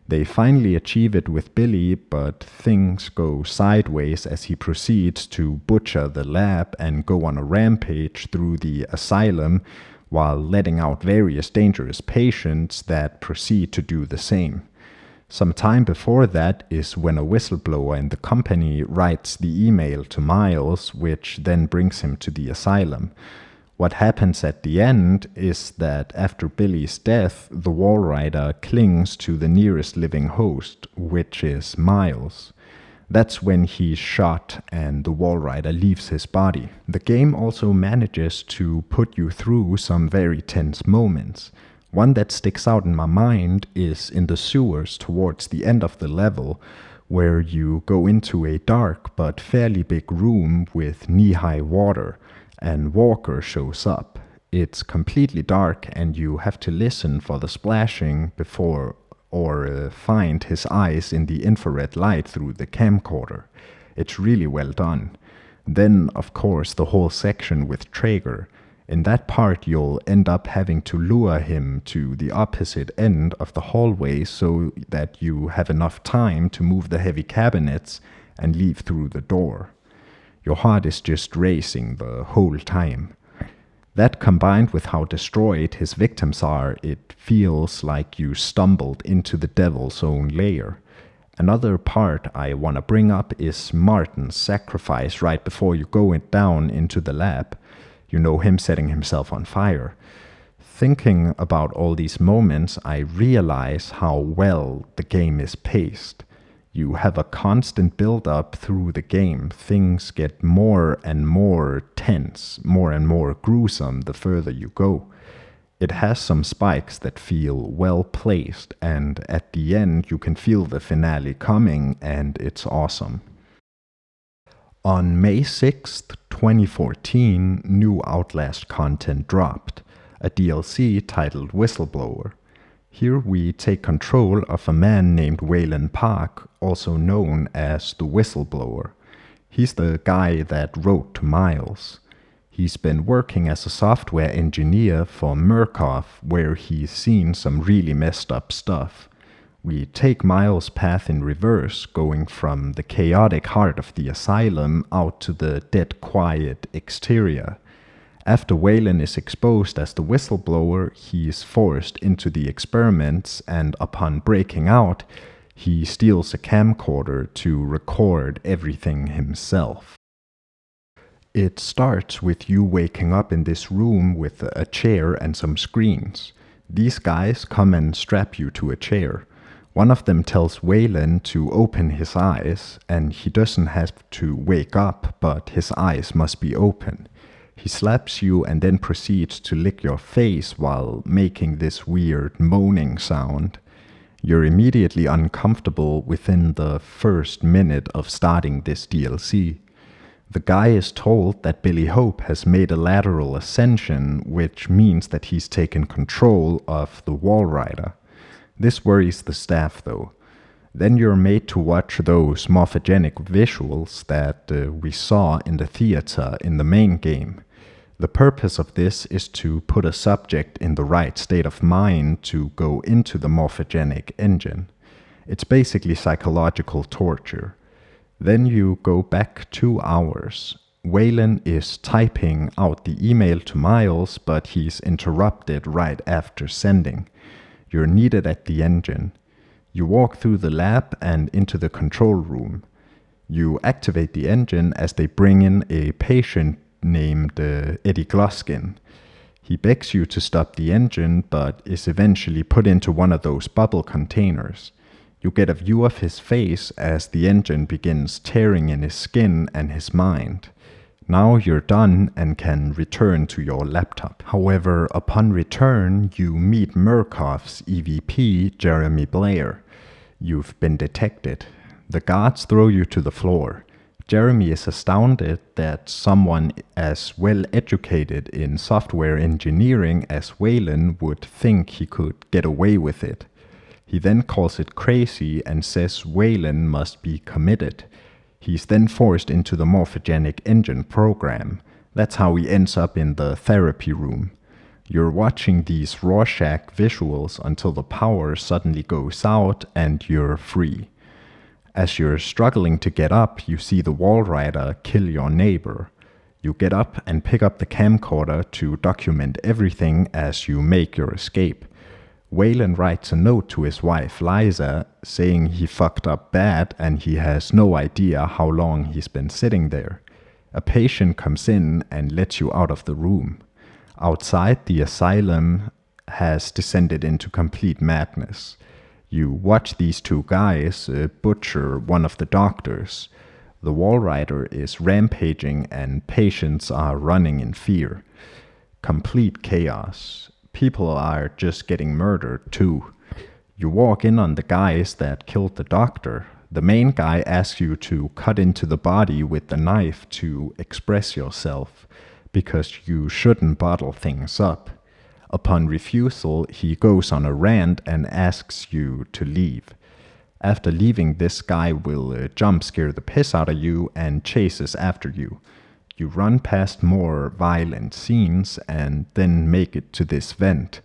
They finally achieve it with Billy, but things go sideways as he proceeds to butcher the lab and go on a rampage through the asylum while letting out various dangerous patients that proceed to do the same. Some time before that is when a whistleblower in the company writes the email to Miles, which then brings him to the asylum. What happens at the end is that after Billy's death, the Walrider clings to the nearest living host, which is Miles. That's when he's shot and the Walrider leaves his body. The game also manages to put you through some very tense moments. One that sticks out in my mind is in the sewers towards the end of the level, where you go into a dark but fairly big room with knee-high water, and Walker shows up. It's completely dark and you have to listen for the splashing before or find his eyes in the infrared light through the camcorder. It's really well done. Then, of course, the whole section with Traeger. In that part, you'll end up having to lure him to the opposite end of the hallway so that you have enough time to move the heavy cabinets and leave through the door. Your heart is just racing the whole time. That combined with how destroyed his victims are, it feels like you stumbled into the devil's own lair. Another part I want to bring up is Martin's sacrifice right before you go down into the lab. You know, him setting himself on fire. Thinking about all these moments, I realize how well the game is paced. You have a constant build-up through the game. Things get more and more tense, more and more gruesome the further you go. It has some spikes that feel well placed, and at the end you can feel the finale coming, and it's awesome. On May 6th, 2014, new Outlast content dropped, a DLC titled Whistleblower. Here we take control of a man named Waylon Park, also known as the Whistleblower. He's the guy that wrote to Miles. He's been working as a software engineer for Murkoff, where he's seen some really messed up stuff. We take Miles' path in reverse, going from the chaotic heart of the asylum out to the dead quiet exterior. After Waylon is exposed as the whistleblower, he is forced into the experiments, and upon breaking out, he steals a camcorder to record everything himself. It starts with you waking up in this room with a chair and some screens. These guys come and strap you to a chair. One of them tells Waylon to open his eyes, and he doesn't have to wake up, but his eyes must be open. He slaps you and then proceeds to lick your face while making this weird moaning sound. You're immediately uncomfortable within the first minute of starting this DLC. The guy is told that Billy Hope has made a lateral ascension, which means that he's taken control of the Wall Rider. This worries the staff though. Then you're made to watch those morphogenic visuals that we saw in the theater in the main game. The purpose of this is to put a subject in the right state of mind to go into the morphogenic engine. It's basically psychological torture. Then you go back 2 hours. Waylon is typing out the email to Miles, but he's interrupted right after sending. You're needed at the engine. You walk through the lab and into the control room. You activate the engine as they bring in a patient named Eddie Gloskin. He begs you to stop the engine, but is eventually put into one of those bubble containers. You get a view of his face as the engine begins tearing in his skin and his mind. Now you're done and can return to your laptop. However, upon return, you meet Murkoff's EVP, Jeremy Blair. You've been detected. The guards throw you to the floor. Jeremy is astounded that someone as well educated in software engineering as Waylon would think he could get away with it. He then calls it crazy and says Waylon must be committed. He's then forced into the morphogenic engine program. That's how he ends up in the therapy room. You're watching these Rorschach visuals until the power suddenly goes out and you're free. As you're struggling to get up, you see the Wall Rider kill your neighbor. You get up and pick up the camcorder to document everything as you make your escape. Waylon writes a note to his wife, Liza, saying he fucked up bad and he has no idea how long he's been sitting there. A patient comes in and lets you out of the room. Outside, the asylum has descended into complete madness. You watch these two guys butcher one of the doctors. The Wall Rider is rampaging and patients are running in fear. Complete chaos. People are just getting murdered too. You walk in on the guys that killed the doctor. The main guy asks you to cut into the body with the knife to express yourself, because you shouldn't bottle things up. Upon refusal, he goes on a rant and asks you to leave. After leaving, this guy will jump scare the piss out of you and chases after you. You run past more violent scenes and then make it to this vent.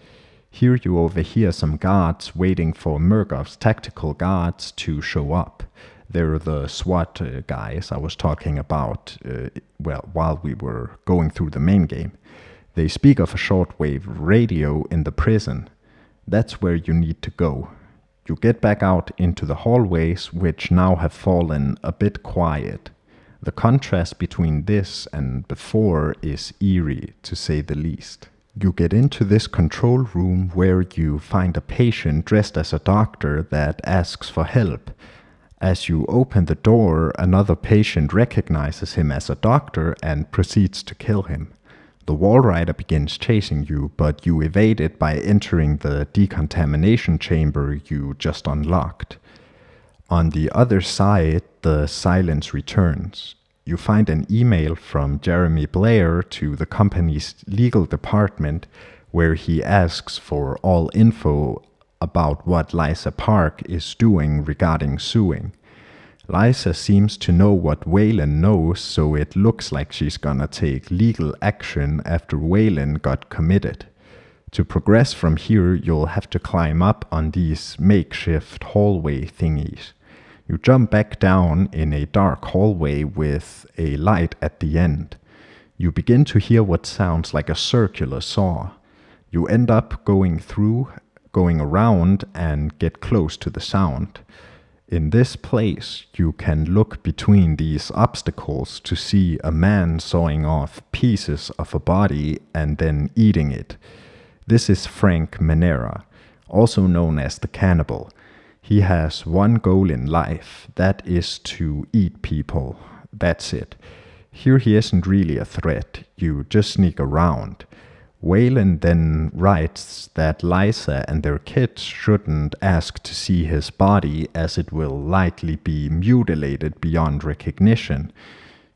Here you overhear some guards waiting for Murkoff's tactical guards to show up. They're the SWAT guys I was talking about while we were going through the main game. They speak of a shortwave radio in the prison. That's where you need to go. You get back out into the hallways, which now have fallen a bit quiet. The contrast between this and before is eerie, to say the least. You get into this control room where you find a patient dressed as a doctor that asks for help. As you open the door, another patient recognizes him as a doctor and proceeds to kill him. The Wall Rider begins chasing you, but you evade it by entering the decontamination chamber you just unlocked. On the other side, the silence returns. you find an email from Jeremy Blair to the company's legal department where he asks for all info about what Liza Park is doing regarding suing. Liza seems to know what Waylon knows, so it looks like she's gonna take legal action after Waylon got committed. To progress from here, you'll have to climb up on these makeshift hallway thingies. You jump back down in a dark hallway with a light at the end. You begin to hear what sounds like a circular saw. You end up going around and get close to the sound. In this place, you can look between these obstacles to see a man sawing off pieces of a body and then eating it. This is Frank Manera, also known as the Cannibal. He has one goal in life, that is to eat people. That's it. Here he isn't really a threat, you just sneak around. Waylon then writes that Liza and their kids shouldn't ask to see his body as it will likely be mutilated beyond recognition.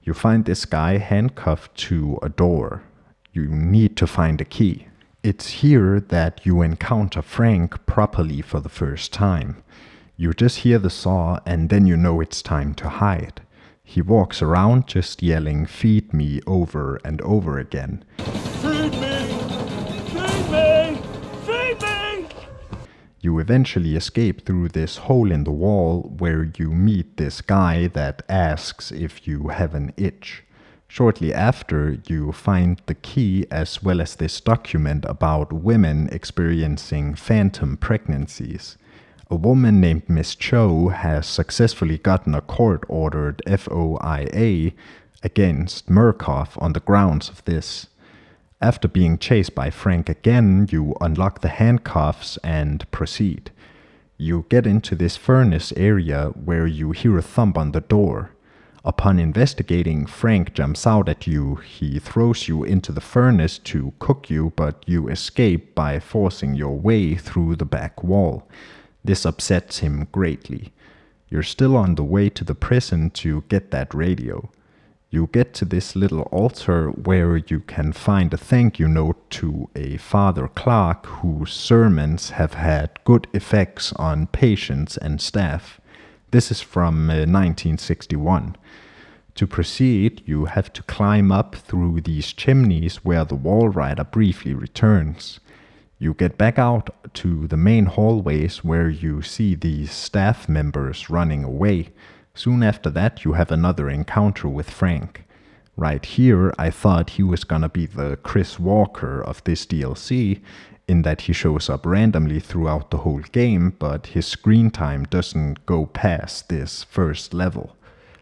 You find this guy handcuffed to a door. You need to find a key. It's here that you encounter Frank properly for the first time. You just hear the saw and then you know it's time to hide. He walks around just yelling, "Feed me," over and over again. Feed me! Feed me! Feed me! You eventually escape through this hole in the wall where you meet this guy that asks if you have an itch. Shortly after, you find the key as well as this document about women experiencing phantom pregnancies. A woman named Miss Cho has successfully gotten a court-ordered FOIA against Murkoff on the grounds of this. After being chased by Frank again, you unlock the handcuffs and proceed. You get into this furnace area where you hear a thump on the door. Upon investigating, Frank jumps out at you. He throws you into the furnace to cook you, but you escape by forcing your way through the back wall. This upsets him greatly. You're still on the way to the prison to get that radio. You get to this little altar where you can find a thank you note to a Father Clark whose sermons have had good effects on patients and staff. This is from 1961. To proceed, you have to climb up through these chimneys where the wall rider briefly returns. You get back out to the main hallways where you see these staff members running away. Soon after that, you have another encounter with Frank. Right here, I thought he was gonna be the Chris Walker of this DLC, in that he shows up randomly throughout the whole game, but his screen time doesn't go past this first level.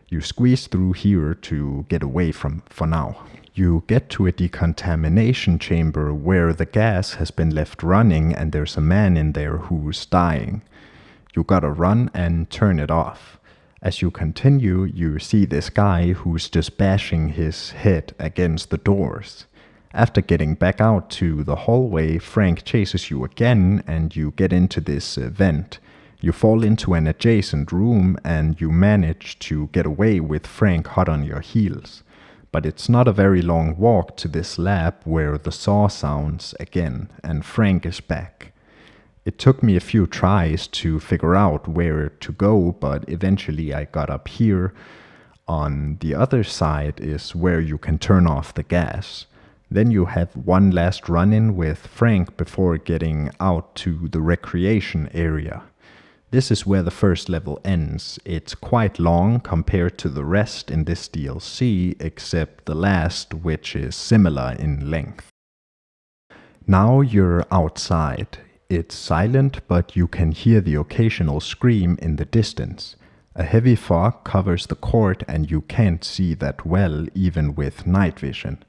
You squeeze through here to get away for now. You get to a decontamination chamber where the gas has been left running and there's a man in there who's dying. You gotta run and turn it off. As you continue, you see this guy who's just bashing his head against the doors. After getting back out to the hallway, Frank chases you again and you get into this vent. You fall into an adjacent room and you manage to get away with Frank hot on your heels. But it's not a very long walk to this lab where the saw sounds again and Frank is back. It took me a few tries to figure out where to go, but eventually I got up here. On the other side is where you can turn off the gas. Then you have one last run-in with Frank before getting out to the recreation area. This is where the first level ends. It's quite long compared to the rest in this DLC, except the last, which is similar in length. Now you're outside. It's silent, but you can hear the occasional scream in the distance. A heavy fog covers the court and you can't see that well, even with night vision.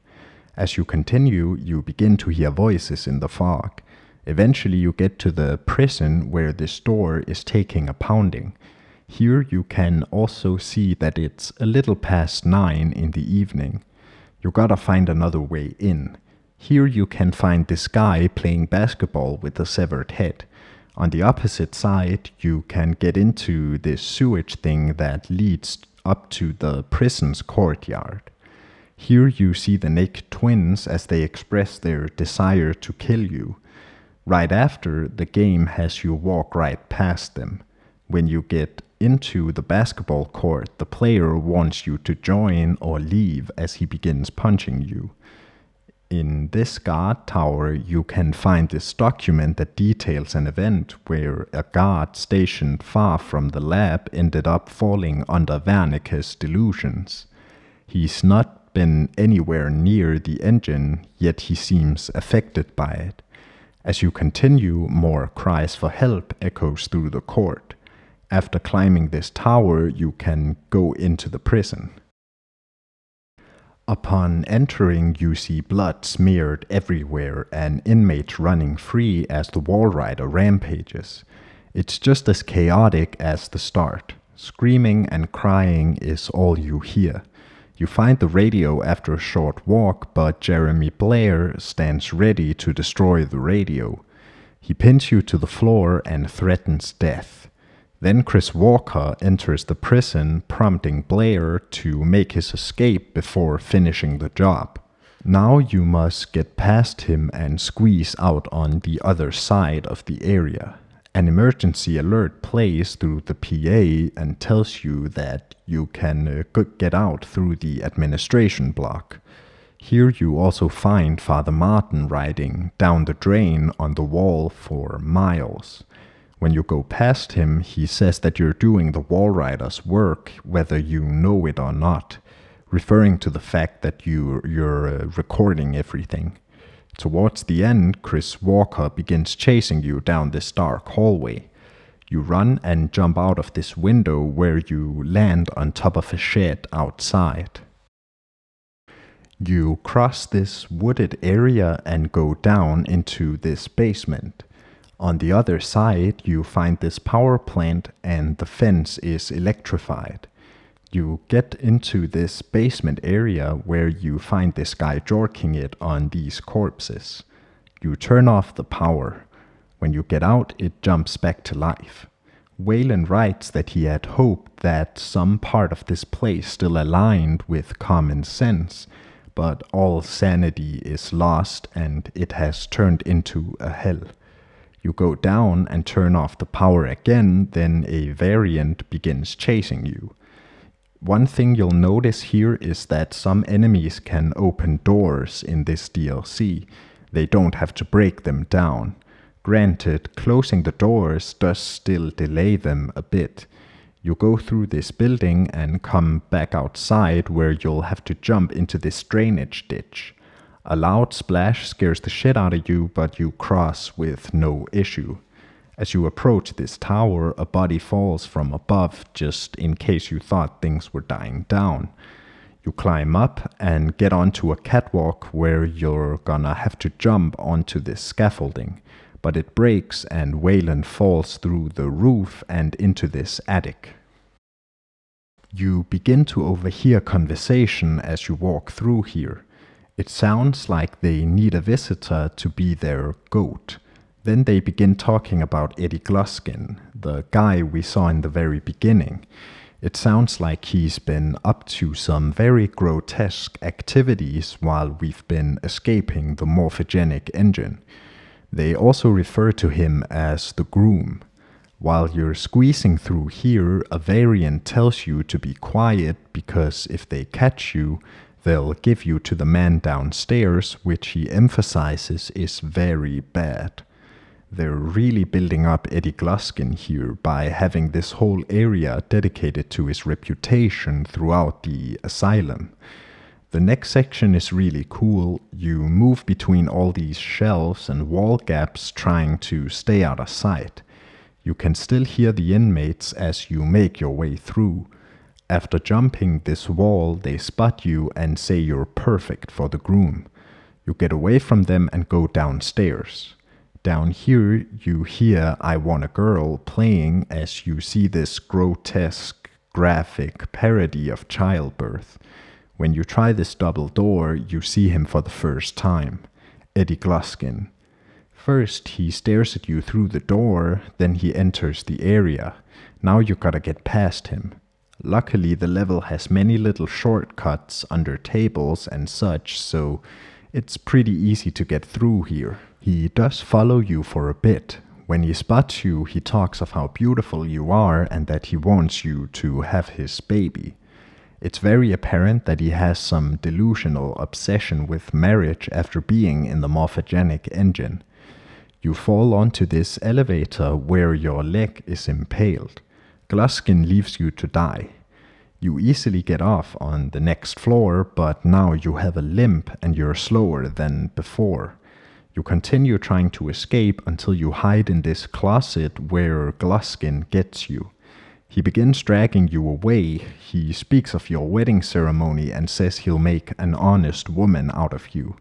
As you continue, you begin to hear voices in the fog. Eventually you get to the prison where this door is taking a pounding. Here you can also see that it's a little past 9 in the evening. You gotta find another way in. Here you can find this guy playing basketball with a severed head. On the opposite side, you can get into this sewage thing that leads up to the prison's courtyard. Here you see the naked twins as they express their desire to kill you. Right after, the game has you walk right past them. When you get into the basketball court, the player wants you to join or leave as he begins punching you. In this guard tower, you can find this document that details an event where a guard stationed far from the lab ended up falling under Wernicke's delusions. He's not been anywhere near the engine, yet he seems affected by it. As you continue, more cries for help echoes through the court. After climbing this tower, you can go into the prison. Upon entering, you see blood smeared everywhere and inmates running free as the wall rider rampages. It's just as chaotic as the start. Screaming and crying is all you hear. You find the radio after a short walk, but Jeremy Blair stands ready to destroy the radio. He pins you to the floor and threatens death. Then Chris Walker enters the prison, prompting Blair to make his escape before finishing the job. Now you must get past him and squeeze out on the other side of the area. An emergency alert plays through the PA and tells you that you can get out through the administration block. Here you also find Father Martin writing down the drain on the wall for miles. When you go past him, he says that you're doing the wall rider's work, whether you know it or not, referring to the fact that you're recording everything. Towards the end, Chris Walker begins chasing you down this dark hallway. You run and jump out of this window where you land on top of a shed outside. You cross this wooded area and go down into this basement. On the other side, you find this power plant and the fence is electrified. You get into this basement area where you find this guy jorking it on these corpses. You turn off the power. When you get out, it jumps back to life. Wayland writes that he had hoped that some part of this place still aligned with common sense, but all sanity is lost and it has turned into a hell. You go down and turn off the power again, then a variant begins chasing you. One thing you'll notice here is that some enemies can open doors in this DLC. They don't have to break them down. Granted, closing the doors does still delay them a bit. You go through this building and come back outside where you'll have to jump into this drainage ditch. A loud splash scares the shit out of you, but you cross with no issue. As you approach this tower, a body falls from above, just in case you thought things were dying down. You climb up and get onto a catwalk where you're gonna have to jump onto this scaffolding, but it breaks and Wayland falls through the roof and into this attic. You begin to overhear conversation as you walk through here. It sounds like they need a visitor to be their goat. Then they begin talking about Eddie Gluskin, the guy we saw in the very beginning. It sounds like he's been up to some very grotesque activities while we've been escaping the morphogenic engine. They also refer to him as the groom. While you're squeezing through here, a variant tells you to be quiet because if they catch you, they'll give you to the man downstairs, which he emphasizes is very bad. They're really building up Eddie Gluskin here by having this whole area dedicated to his reputation throughout the asylum. The next section is really cool. You move between all these shelves and wall gaps trying to stay out of sight. You can still hear the inmates as you make your way through. After jumping this wall, they spot you and say you're perfect for the groom. You get away from them and go downstairs. Down here, you hear I Want a Girl playing as you see this grotesque, graphic parody of childbirth. When you try this double door, you see him for the first time, Eddie Gluskin. First, he stares at you through the door, then he enters the area. Now you gotta get past him. Luckily, the level has many little shortcuts under tables and such, so it's pretty easy to get through here. He does follow you for a bit. When he spots you, he talks of how beautiful you are and that he wants you to have his baby. It's very apparent that he has some delusional obsession with marriage after being in the morphogenic engine. You fall onto this elevator where your leg is impaled. Gluskin leaves you to die. You easily get off on the next floor, but now you have a limp and you're slower than before. You continue trying to escape until you hide in this closet where Gluskin gets you. He begins dragging you away. He speaks of your wedding ceremony and says he'll make an honest woman out of you.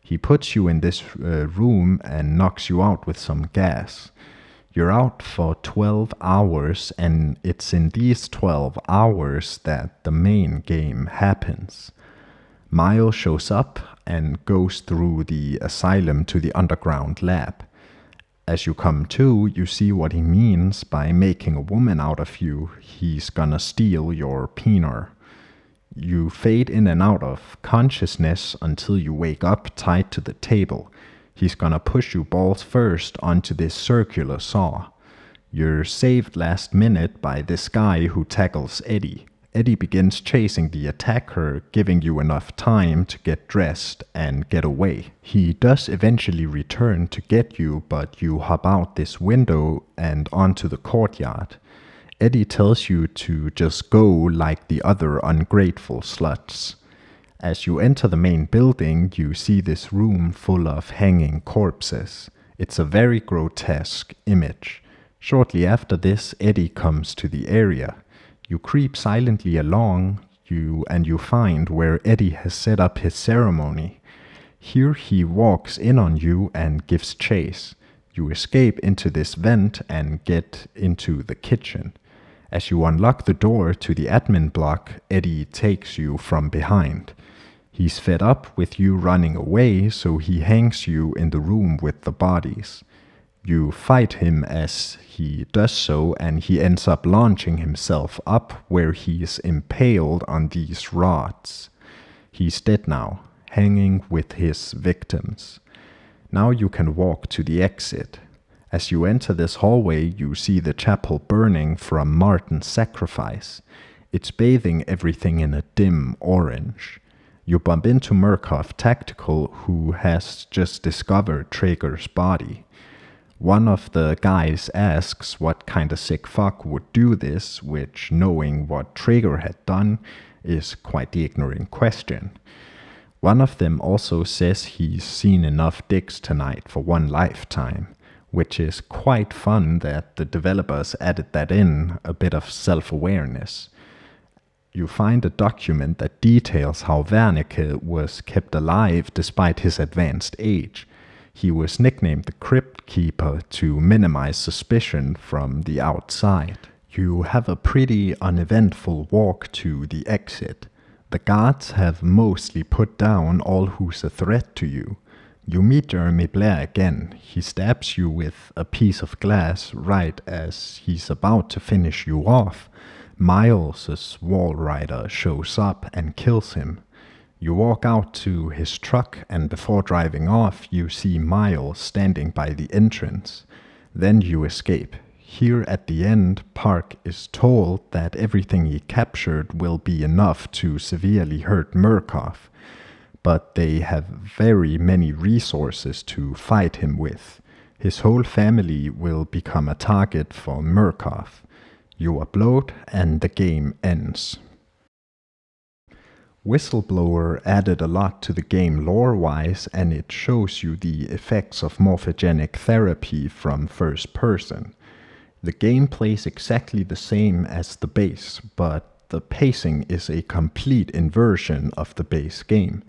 He puts you in this room and knocks you out with some gas. You're out for 12 hours, and it's in these 12 hours that the main game happens. Miles shows up and goes through the asylum to the underground lab. As you come to, you see what he means by making a woman out of you. He's gonna steal your peener. You fade in and out of consciousness until you wake up tied to the table. He's gonna push you balls first onto this circular saw. You're saved last minute by this guy who tackles Eddie. Eddie begins chasing the attacker, giving you enough time to get dressed and get away. He does eventually return to get you, but you hop out this window and onto the courtyard. Eddie tells you to just go like the other ungrateful sluts. As you enter the main building, you see this room full of hanging corpses. It's a very grotesque image. Shortly after this, Eddie comes to the area. You creep silently along, and you find where Eddie has set up his ceremony. Here he walks in on you and gives chase. You escape into this vent and get into the kitchen. As you unlock the door to the admin block, Eddie takes you from behind. He's fed up with you running away, so he hangs you in the room with the bodies. You fight him as he does so, and he ends up launching himself up where he's impaled on these rods. He's dead now, hanging with his victims. Now you can walk to the exit. As you enter this hallway, you see the chapel burning from Martin's sacrifice. It's bathing everything in a dim orange. You bump into Murkoff Tactical, who has just discovered Traeger's body. One of the guys asks what kind of sick fuck would do this, which, knowing what Traeger had done, is quite the ignorant question. One of them also says he's seen enough dicks tonight for one lifetime, which is quite fun that the developers added that in, a bit of self-awareness. You find a document that details how Wernicke was kept alive despite his advanced age. He was nicknamed the Crypt Keeper to minimize suspicion from the outside. You have a pretty uneventful walk to the exit. The guards have mostly put down all who's a threat to you. You meet Jeremy Blair again. He stabs you with a piece of glass right as he's about to finish you off. Miles's wall rider shows up and kills him. You walk out to his truck, and before driving off, you see Miles standing by the entrance. Then you escape. Here at the end, Park is told that everything he captured will be enough to severely hurt Murkoff, but they have very many resources to fight him with. His whole family will become a target for Murkoff. You upload, and the game ends. Whistleblower added a lot to the game lore-wise, and it shows you the effects of morphogenic therapy from first person. The game plays exactly the same as the base, but the pacing is a complete inversion of the base game.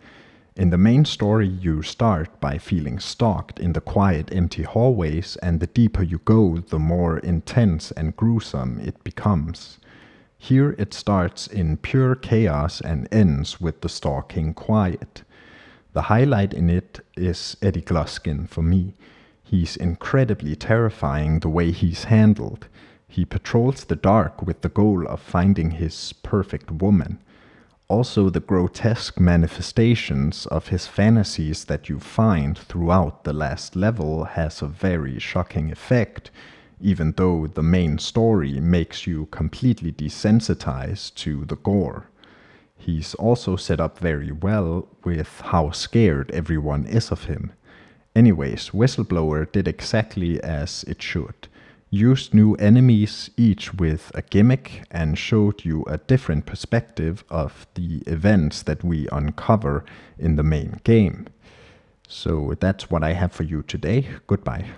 In the main story, you start by feeling stalked in the quiet, empty hallways, and the deeper you go, the more intense and gruesome it becomes. Here it starts in pure chaos and ends with the stalking quiet. The highlight in it is Eddie Gluskin for me. He's incredibly terrifying the way he's handled. He patrols the dark with the goal of finding his perfect woman. Also, the grotesque manifestations of his fantasies that you find throughout the last level has a very shocking effect, even though the main story makes you completely desensitized to the gore. He's also set up very well with how scared everyone is of him. Anyways, Whistleblower did exactly as it should. Used new enemies, each with a gimmick, and showed you a different perspective of the events that we uncover in the main game. So that's what I have for you today. Goodbye.